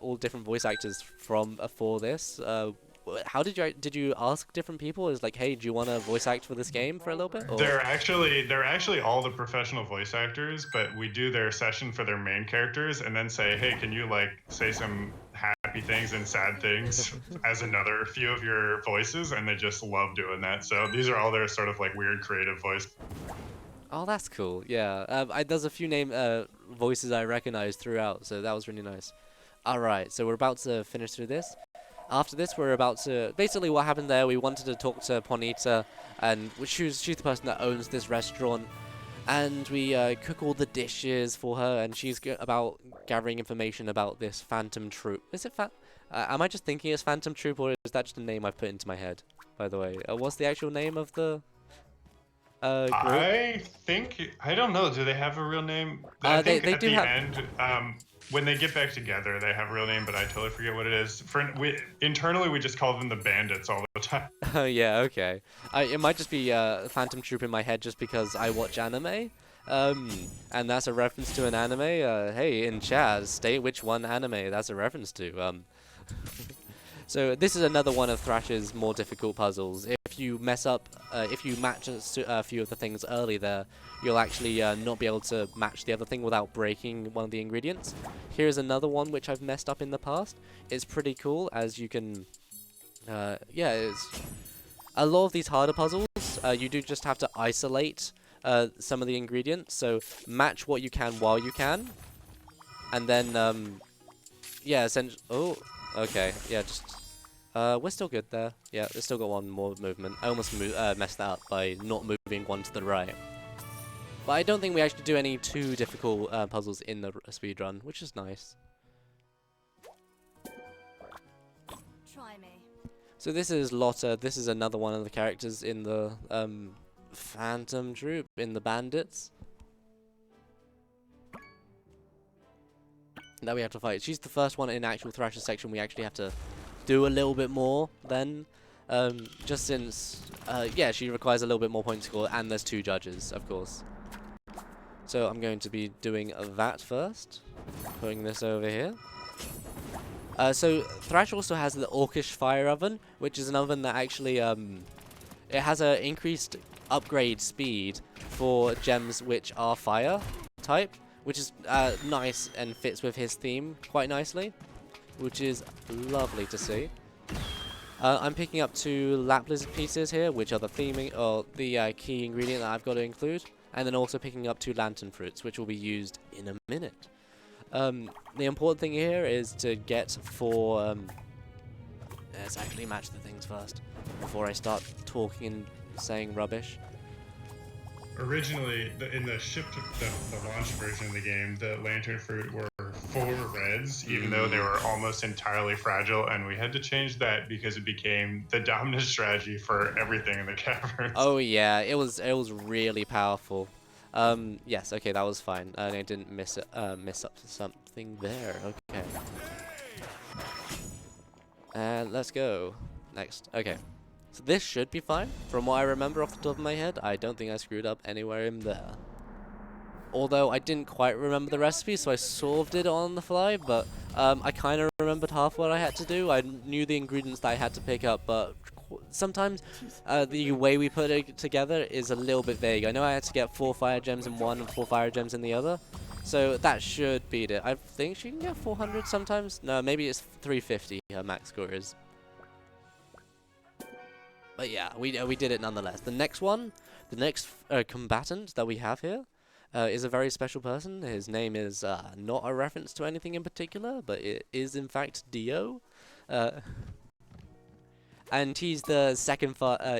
all different voice actors for this. How did you ask different people? Is like, hey, do you want to voice act for this game for a little bit? Or? They're actually all the professional voice actors, but we do their session for their main characters and then say, hey, can you like say some happy things and sad things as another few of your voices? And they just love doing that. So these are all their sort of like weird creative voice. Oh, that's cool. Yeah, there's a few voices I recognize throughout, so that was really nice. All right, so we're about to finish through this. After this, we're about to... Basically, what happened there, we wanted to talk to Ponita, and she's the person that owns this restaurant, and we cook all the dishes for her, and she's about gathering information about this Phantom Troop. Is it am I just thinking it's Phantom Troop, or is that just a name I've put into my head, by the way? What's the actual name of the... group? I don't know. Do they have a real name? I think at the end, when they get back together, they have a real name, but I totally forget what it is. Internally, we just call them the Bandits all the time. Oh yeah, okay. It might just be Phantom Troop in my head just because I watch anime, and that's a reference to an anime. Hey, in chat, state which one anime that's a reference to. So this is another one of Thrash's more difficult puzzles. If you mess up, if you match a few of the things early there, you'll actually not be able to match the other thing without breaking one of the ingredients. Here's another one which I've messed up in the past. It's pretty cool, as you can... it's a lot of these harder puzzles, you do just have to isolate some of the ingredients, so match what you can while you can. And then, yeah, essentially... Oh, okay. Yeah, just... we're still good there. Yeah, we've still got one more movement. I almost messed that up by not moving one to the right. But I don't think we actually do any too difficult puzzles in the speedrun, which is nice. Try me. So this is Lotta. This is another one of the characters in the Phantom Troop, in the Bandits. That we have to fight. She's the first one in actual Thrasher section we actually have to do a little bit more then. Just since, yeah, she requires a little bit more point score, and there's 2 judges, of course. So I'm going to be doing that first. Putting this over here. So Thrash also has the Orcish Fire Oven, which is an oven that actually, it has an increased upgrade speed for gems which are fire type, which is nice and fits with his theme quite nicely, which is lovely to see. I'm picking up 2 lap lizard pieces here, which are the theming or the key ingredient that I've got to include, and then also picking up 2 lantern fruits, which will be used in a minute. The important thing here is to get 4. Let's actually match the things first before I start talking and saying rubbish. Originally, in the the launch version of the game, the lantern fruit were 4 reds, even though they were almost entirely fragile, and we had to change that because it became the dominant strategy for everything in the caverns. Oh yeah, it was really powerful. Yes, okay, that was fine. I didn't miss up something there. Okay. And let's go next. Okay. So this should be fine. From what I remember off the top of my head, I don't think I screwed up anywhere in there. Although I didn't quite remember the recipe, so I solved it on the fly, but I kind of remembered half what I had to do. I knew the ingredients that I had to pick up, but sometimes the way we put it together is a little bit vague. I know I had to get 4 fire gems in one and 4 fire gems in the other, so that should beat it. I think she can get 400 sometimes. No, maybe it's 350 her max score is. But yeah, we did it nonetheless. The next one, the next combatant that we have here is a very special person. His name is not a reference to anything in particular, but it is in fact Dio. And he's the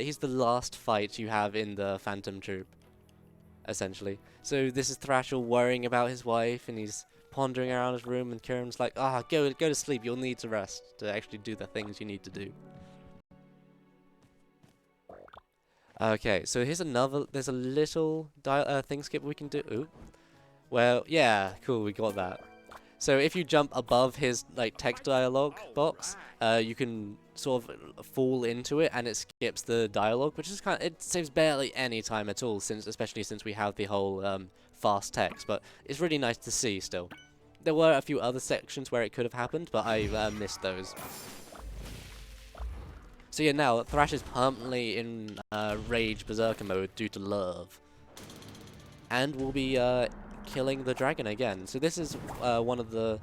he's the last fight you have in the Phantom Troop, essentially. So this is Thrasher worrying about his wife, and he's pondering around his room, and Kieran's like, go to sleep, you'll need to rest to actually do the things you need to do. Okay, so here's there's a little thing skip we can do. Ooh. Well, yeah, cool, we got that. So if you jump above his like text dialogue box, you can sort of fall into it, and it skips the dialogue, which is it saves barely any time at all, especially since we have the whole fast text. But it's really nice to see still. There were a few other sections where it could have happened, but I missed those. So yeah, now Thrash is permanently in Rage Berserker mode due to love, and we'll be killing the dragon again. So this is one of the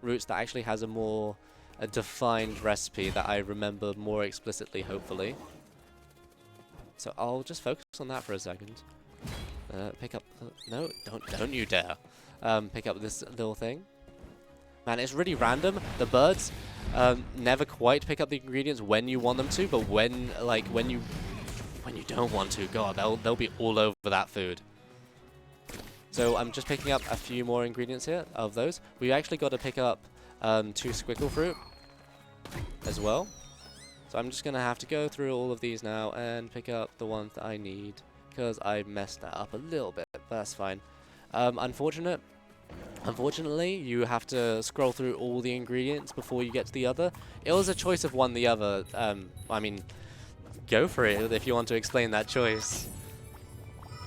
routes that actually has a more defined recipe that I remember more explicitly, hopefully. So I'll just focus on that for a second. Pick up. No, don't you dare. Pick up this little thing. Man, it's really random. The birds never quite pick up the ingredients when you want them to, but when you don't want to, God, they'll be all over that food. So I'm just picking up a few more ingredients here of those. We actually got to pick up 2 squiggle fruit as well. So I'm just gonna have to go through all of these now and pick up the ones that I need, because I messed that up a little bit, but that's fine. Unfortunately, you have to scroll through all the ingredients before you get to the other. It was a choice of one the other. I mean, go for it if you want to explain that choice.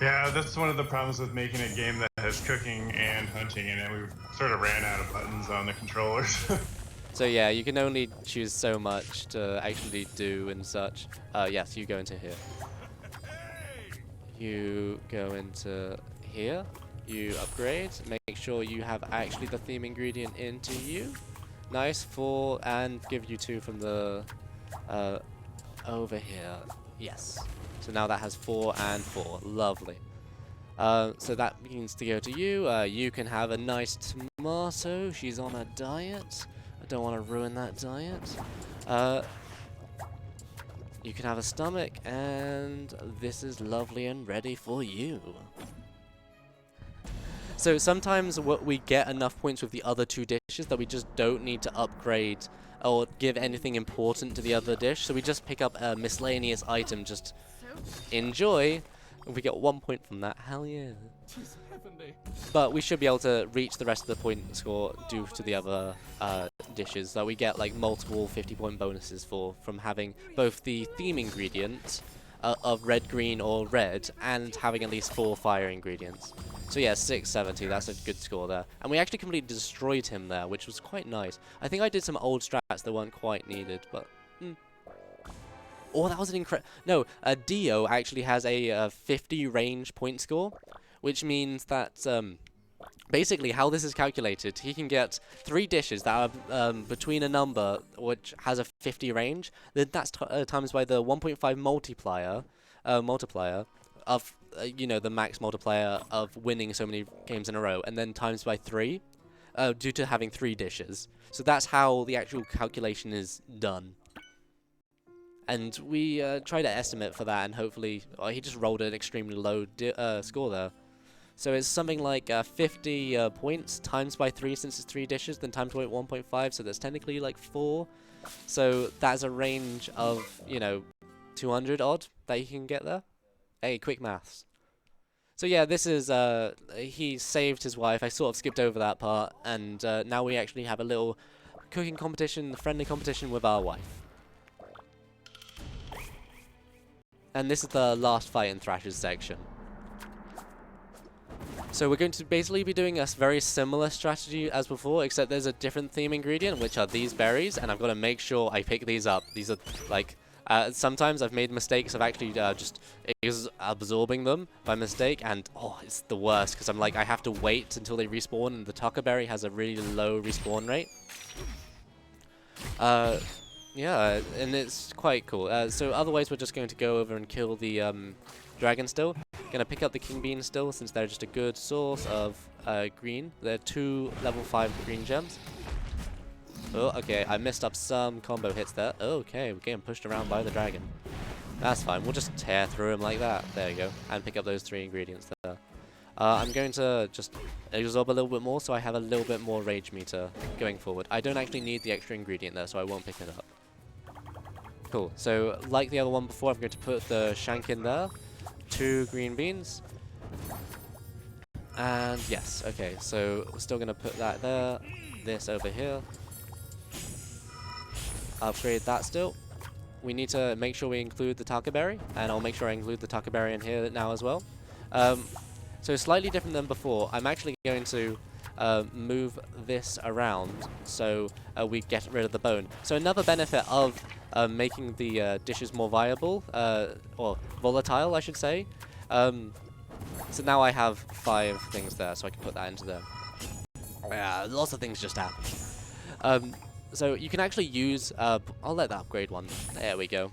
Yeah, that's one of the problems with making a game that has cooking and hunting in it. We sort of ran out of buttons on the controllers. So yeah, you can only choose so much to actually do and such. Yes, you go into here. You go into here. You upgrade, make sure you have actually the theme ingredient into you. Nice, 4, and give you 2 from the over here. Yes. So now that has 4 and 4. Lovely. So that means to go to you. You can have a nice tomato. She's on a diet. I don't want to ruin that diet. You can have a stomach, and this is lovely and ready for you. So sometimes we get enough points with the other two dishes that we just don't need to upgrade or give anything important to the other dish. So we just pick up a miscellaneous item, just enjoy. We get 1 point from that, hell yeah. But we should be able to reach the rest of the point score due to the other dishes that we get like multiple 50-point bonuses from having both the theme ingredient of red, green, or red, and having at least 4 fire ingredients. So yeah, 670, that's a good score there. And we actually completely destroyed him there, which was quite nice. I think I did some old strats that weren't quite needed, but... Oh, that was an incredible... No, Dio actually has a 50 range point score, which means that basically how this is calculated, he can get 3 dishes that are between a number which has a 50 range. Then that's times by the 1.5 multiplier of you know, the max multiplier of winning so many games in a row, and then times by 3 due to having 3 dishes. So that's how the actual calculation is done. And we try to estimate for that, and hopefully... Oh, he just rolled an extremely low score there. So it's something like 50 points times by 3 since it's 3 dishes, then times by 1.5, so that's technically like 4. So that's a range of, you know, 200 odd that you can get there. Hey, quick maths. So yeah, this is, he saved his wife. I sort of skipped over that part, and now we actually have a little cooking competition, friendly competition with our wife. And this is the last fight in Thrash's section. So we're going to basically be doing a very similar strategy as before, except there's a different theme ingredient, which are these berries, and I've got to make sure I pick these up. These are, like, sometimes I've made mistakes of actually just absorbing them by mistake, and oh, it's the worst, because I'm like, I have to wait until they respawn, and the Tucker berry has a really low respawn rate. Yeah, and it's quite cool. So otherwise, we're just going to go over and kill the dragon still. Gonna pick up the king bean still, since they're just a good source of green. They're 2 level 5 green gems. Oh, okay, I missed up some combo hits there. Okay, we're getting pushed around by the dragon. That's fine, we'll just tear through him like that. There you go, and pick up those 3 ingredients there. I'm going to just absorb a little bit more, so I have a little bit more rage meter going forward. I don't actually need the extra ingredient there, so I won't pick it up. Cool, so like the other one before, I'm going to put the shank in there. 2 green beans. And yes, okay, so we're still going to put that there. This over here. Upgrade that still. We need to make sure we include the Tucker berry, and I'll make sure I include the Tucker berry in here now as well. So slightly different than before, I'm actually going to move this around so we get rid of the bone. So another benefit of making the dishes more viable, or volatile I should say. So now I have 5 things there, so I can put that into there. Yeah, lots of things just happen. So you can actually use, I'll let that upgrade one. There we go.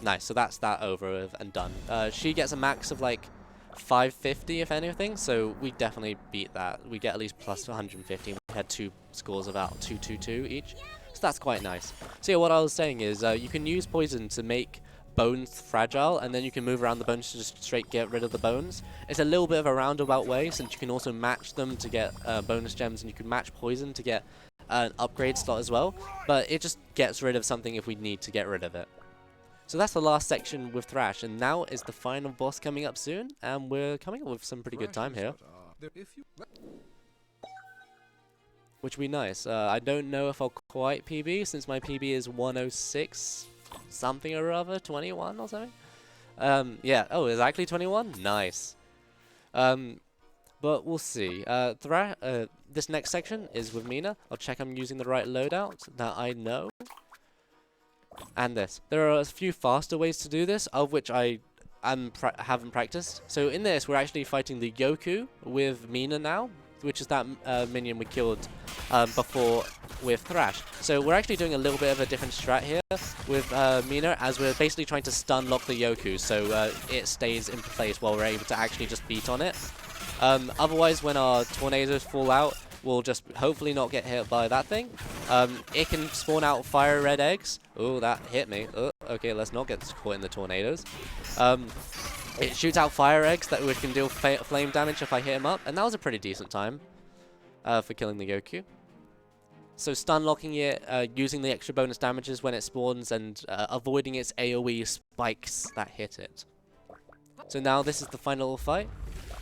Nice, so that's that over with and done. She gets a max of like 550 if anything, so we definitely beat that. We get at least plus 150. We had 2 scores of about 222 each, so that's quite nice. So yeah, what I was saying is you can use poison to make bones fragile, and then you can move around the bones to just straight get rid of the bones. It's a little bit of a roundabout way, since you can also match them to get bonus gems, and you can match poison to get an upgrade slot as well, but it just gets rid of something if we need to get rid of it. So that's the last section with Thrash, and now is the final boss coming up soon, and we're coming up with some pretty good time here, which will be nice. I don't know if I'll quite PB, since my PB is 106 something or other, 21 or something. Yeah, oh, it's actually 21? Nice. But we'll see. This next section is with Mina. I'll check I'm using the right loadout that I know. And this. There are a few faster ways to do this, of which I haven't practiced. So in this, we're actually fighting the Goku with Mina now, which is that minion we killed before with Thrash. So we're actually doing a little bit of a different strat here with Mina, as we're basically trying to stun lock the Yoku so it stays in place while we're able to actually just beat on it. Otherwise, when our tornadoes fall out, we'll just hopefully not get hit by that thing. It can spawn out fire red eggs. Oh, that hit me. Okay, let's not get caught in the tornadoes. It shoots out fire eggs that can deal flame damage if I hit him up, and that was a pretty decent time for killing the Yoku. So stun locking it, using the extra bonus damages when it spawns, and avoiding its AoE spikes that hit it. So now this is the final fight.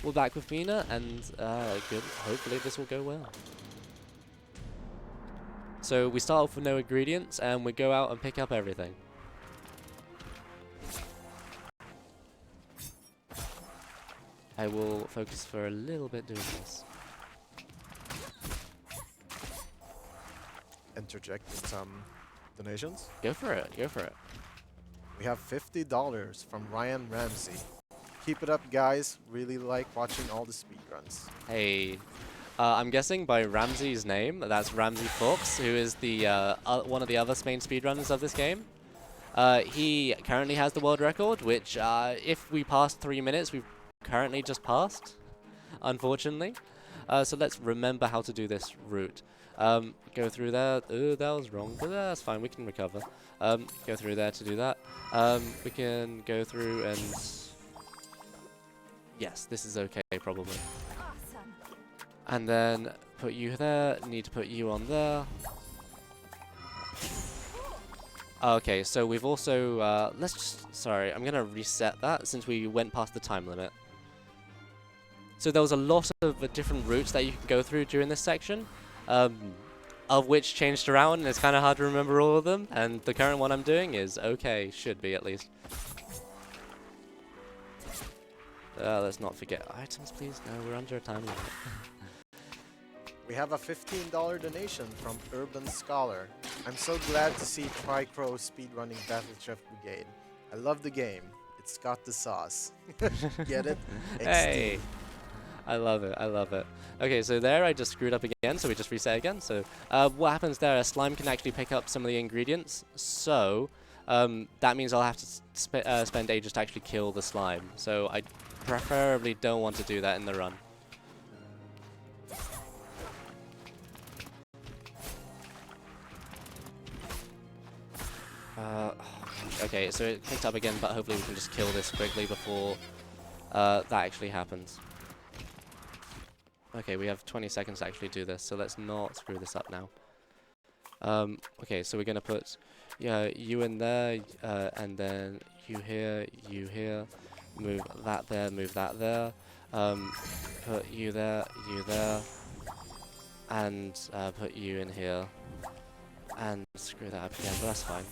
We're back with Mina, and good. Hopefully this will go well. So we start off with no ingredients, and we go out and pick up everything. I will focus for a little bit doing this. Interject with some donations. Go for it, go for it. We have $50 from Ryan Ramsey. Keep it up, guys. Really like watching all the speedruns. Hey, I'm guessing by Ramsey's name, that's Ramsey Fox, who is the one of the other main speedrunners of this game. He currently has the world record, which if we pass 3 minutes, we've currently just passed, unfortunately. So let's remember how to do this route. Go through there. Ooh, that was wrong, but that's fine. We can recover. Go through there to do that. We can go through and... Yes, this is okay, probably. Awesome. And then put you there. Need to put you on there. Okay, so we've also... let's just... Sorry, I'm going to reset that since we went past the time limit. So there was a lot of different routes that you can go through during this section, of which changed around, and it's kind of hard to remember all of them. And the current one I'm doing is okay, should be at least. Let's not forget items, please. No, we're under a time limit. We have a $15 donation from Urban Scholar. I'm so glad to see Tricr0w speedrunning Battleship Brigade. I love the game. It's got the sauce. Get it? Hey! I love it, I love it. Okay, so there I just screwed up again, so we just reset again. So what happens there, a slime can actually pick up some of the ingredients. So that means I'll have to spend ages to actually kill the slime. So I preferably don't want to do that in the run. Okay, so it picked up again, but hopefully we can just kill this quickly before that actually happens. Okay, we have 20 seconds to actually do this, so let's not screw this up now. Okay, so we're going to put you in there, and then you here, move that there, put you there, and put you in here, and screw that up again, but that's fine.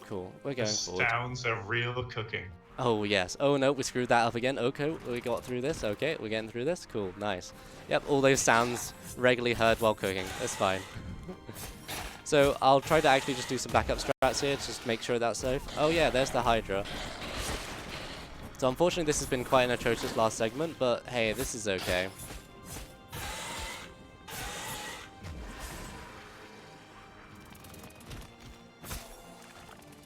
Cool, we're going forward. Sounds of real cooking. Oh yes, oh no, we screwed that up again. Okay, we got through this, okay, we're getting through this, cool, nice. Yep, all those sounds regularly heard while cooking, that's fine. So I'll try to actually just do some backup strats here, just make sure that's safe. Oh yeah, there's the Hydra. So unfortunately this has been quite an atrocious last segment, but hey, this is okay.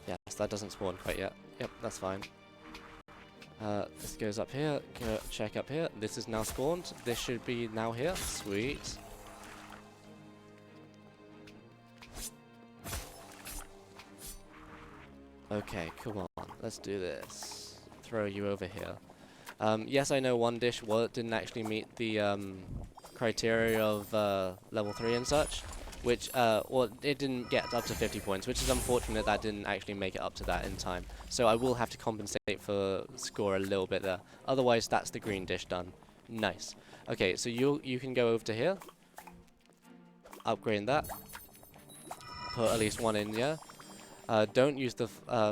Yes, that doesn't spawn quite yet. Yep, that's fine. This goes up here, check up here. This is now spawned. This should be now here. Sweet. Okay, come on. Let's do this. Throw you over here. Yes, I know one dish didn't actually meet the criteria of level 3 and such. Which, well, it didn't get up to 50 points, which is unfortunate that didn't actually make it up to that in time. So I will have to compensate for score a little bit there. Otherwise, that's the green dish done. Nice. Okay, so you can go over to here. Upgrade that. Put at least one in here. Don't use the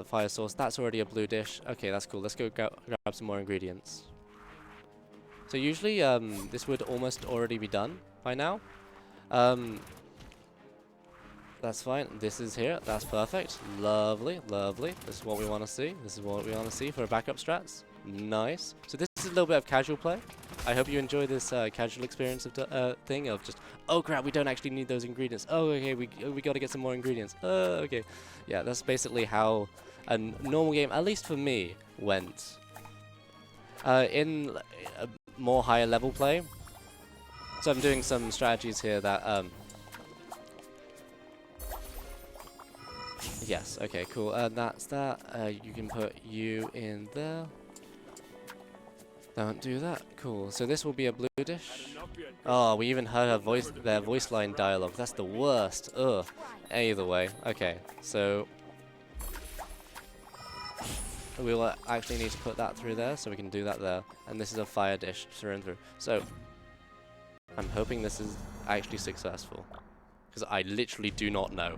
fire source. That's already a blue dish. Okay, that's cool. Let's go grab some more ingredients. So usually, this would almost already be done by now. That's fine. This is here. That's perfect. Lovely, lovely. This is what we want to see. This is what we want to see for backup strats. Nice. So this is is a little bit of casual play. I hope you enjoy this casual experience of thing of just, oh crap, we don't actually need those ingredients. Oh, okay, we got to get some more ingredients. Okay. Yeah, that's basically how a normal game, at least for me, went. In a more higher level play, so I'm doing some strategies here that, yes, okay, cool. That's that. You can put you in there. Don't do that. Cool. So this will be a blue dish. Oh, we even heard their voice line dialogue. That's the worst. Ugh. Either way. Okay. So we'll actually need to put that through there, so we can do that there. And this is a fire dish through and through. So I'm hoping this is actually successful, because I literally do not know.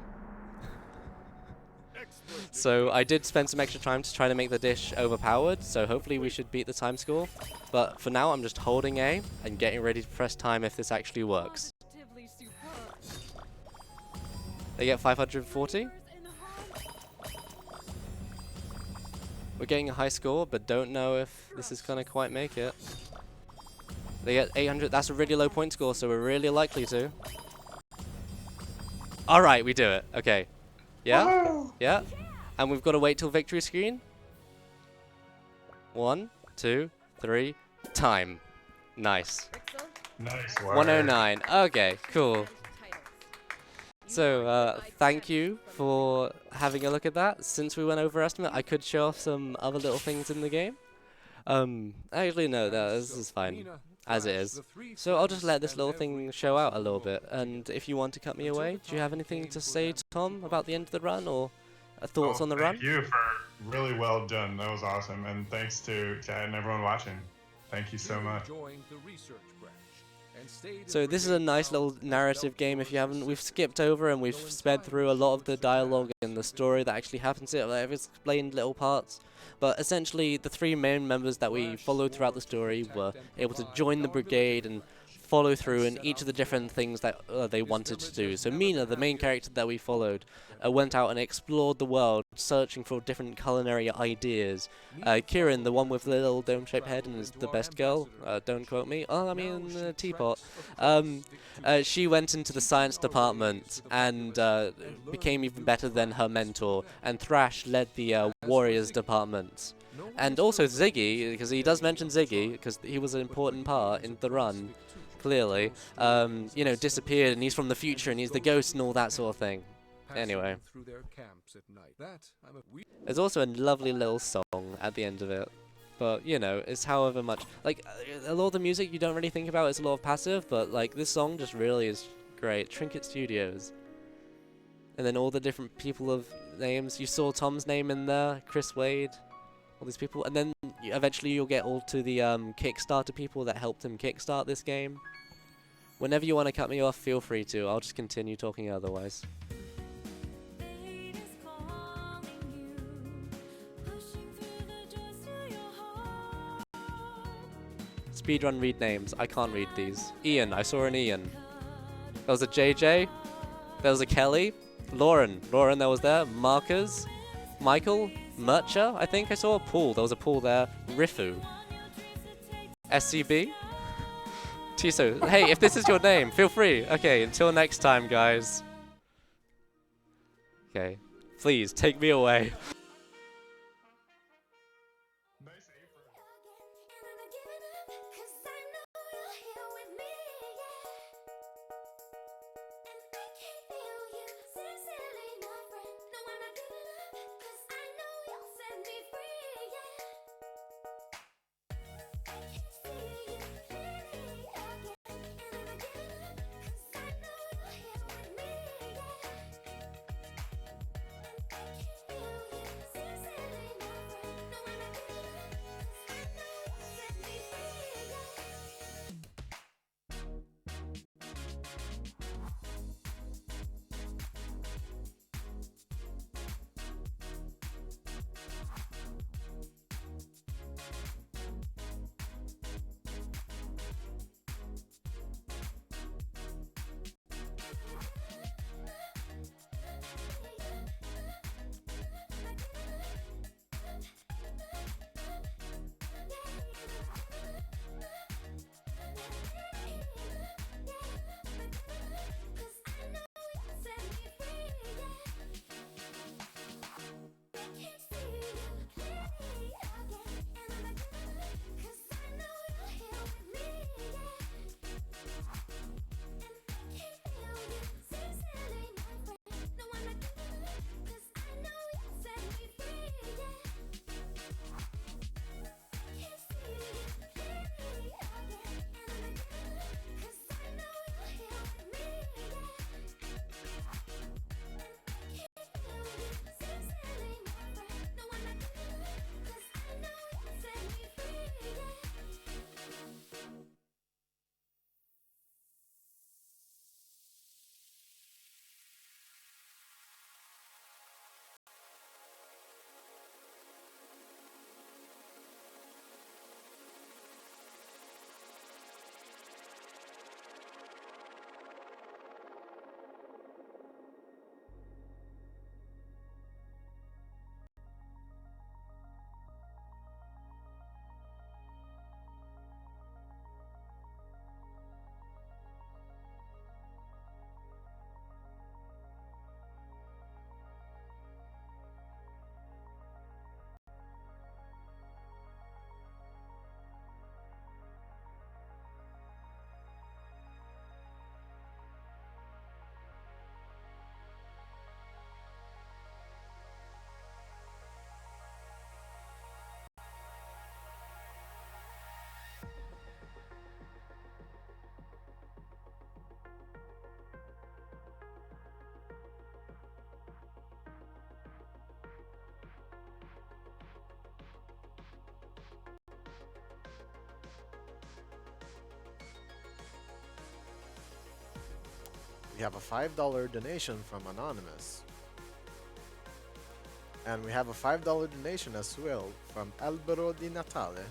So I did spend some extra time to try to make the dish overpowered, so hopefully we should beat the time score. But for now, I'm just holding A and getting ready to press time if this actually works. They get 540. We're getting a high score, but don't know if this is going to quite make it. They get 800. That's a really low point score, so we're really likely to. Alright, we do it. Okay. Yeah? Yeah? And we've got to wait till victory screen. 1, 2, 3, time. Nice. Nice work. 109. Okay, cool. So, thank you for having a look at that. Since we went over estimate, I could show off some other little things in the game. Actually, no, this is fine, as it is. So I'll just let this little thing show out a little bit. And if you want to cut me away, do you have anything to say, Tom, about the end of the run, or thoughts on the run? Thank you for really well done. That was awesome. And thanks to Chad and everyone watching. Thank you so much. So this is a nice little narrative game if you haven't. We've skipped over and we've sped through a lot of the dialogue and the story that actually happens here. I've explained little parts. But essentially, the three main members that we followed throughout the story were able to join the Brigade and follow through in each of the different things that they wanted to do. So Mina, the main character that we followed, went out and explored the world, searching for different culinary ideas. Kieran, the one with the little dome-shaped head and is the best girl, don't quote me, I mean teapot. She went into the science department and became even better than her mentor. And Thrash led the warriors department. And also Ziggy, because he does mention Ziggy, because he was an important part in the run. Clearly, you know, disappeared, and he's from the future, and he's the ghost and all that sort of thing. Anyway, there's also a lovely little song at the end of it, but you know, it's however much, like, a lot of the music you don't really think about, it's a lot of passive, but like, this song just really is great. Trinket Studios. And then all the different people of names, you saw Tom's name in there, Chris Wade, all these people, and then eventually you'll get all to the Kickstarter people that helped him kickstart this game. Whenever you want to cut me off, feel free to. I'll just continue talking otherwise. Speedrun read names. I can't read these. Ian. I saw an Ian. There was a JJ. There was a Kelly. Lauren. Lauren, that was there. Markers. Michael. Murcha, I think I saw a pool. There was a pool there. Rifu. SCB. Tiso. Hey, if this is your name, feel free. Okay, until next time, guys. Okay. Please, take me away. we have a $5 donation from Anonymous. And we have a $5 donation as well from Albero Di Natale.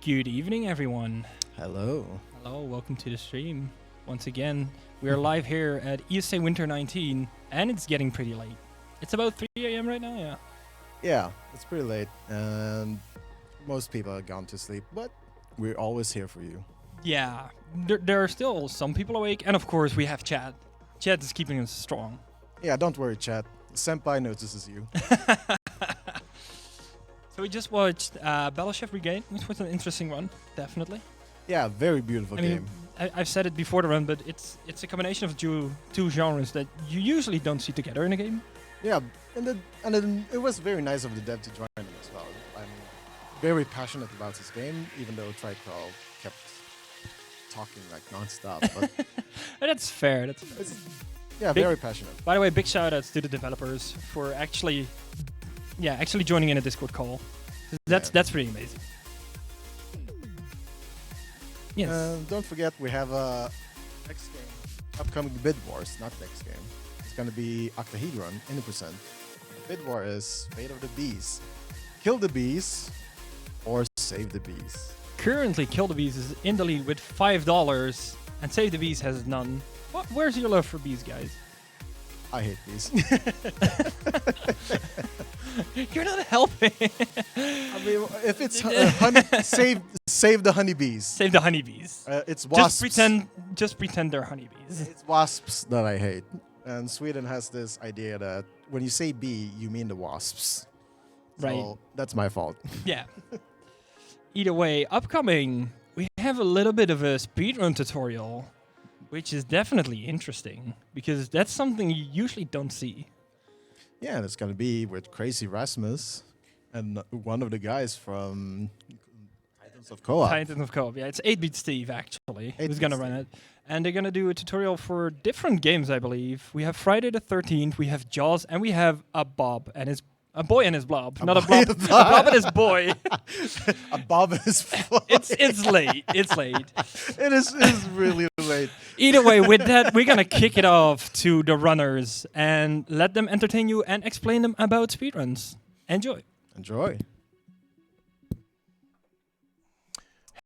Good evening, everyone. Hello. Hello, welcome to the stream. Once again, we are live here at ESA Winter 19, and it's getting pretty late. It's about 3 a.m. right now, yeah. Yeah, it's pretty late, and most people are gone to sleep, but we're always here for you. Yeah, there are still some people awake, and of course we have chat. Chat is keeping us strong. Yeah, don't worry, chat. Senpai notices you. So we just watched Battleship Brigade, which was an interesting one, definitely. Yeah, very beautiful I game. mean, I've said it before the run, but it's a combination of two genres that you usually don't see together in a game. Yeah, and then it was very nice of the dev to join them as well. I'm very passionate about this game, even though Tricr0w kept talking like non-stop. But That's fair. yeah, Big- very passionate. By the way, big shout outs to the developers for actually joining in a Discord call. That's pretty amazing. Yes. Don't forget, we have a next game, upcoming Bid Wars, not next game. It's gonna be Octahedron, Innocent. Bid War is Fate of the Bees. Kill the bees, or save the bees. Currently, Kill the Bees is in the lead with $5, and Save the Bees has none. Where's your love for bees, guys? I hate bees. You're not helping. I mean, if it's honey, save the honeybees. Save the honeybees. It's wasps. Just pretend they're honeybees. It's wasps that I hate. And Sweden has this idea that when you say bee, you mean the wasps. Right. So that's my fault. Yeah. Either way, upcoming, we have a little bit of a speedrun tutorial, which is definitely interesting, because that's something you usually don't see. Yeah, and it's going to be with Crazy Rasmus and one of the guys from Titans of Co-op. Titans of Co-op, yeah. It's 8-Bit Steve, actually, who's 8-Bit going to run it. And they're going to do a tutorial for different games, I believe. We have Friday the 13th, we have Jaws, and we have a boy and his blob. Not a blob. A blob and his boy. A bob and his boy. It's late. It's late. It is really late. Either way, with that, we're going to kick it off to the runners and let them entertain you and explain them about speedruns. Enjoy. Enjoy.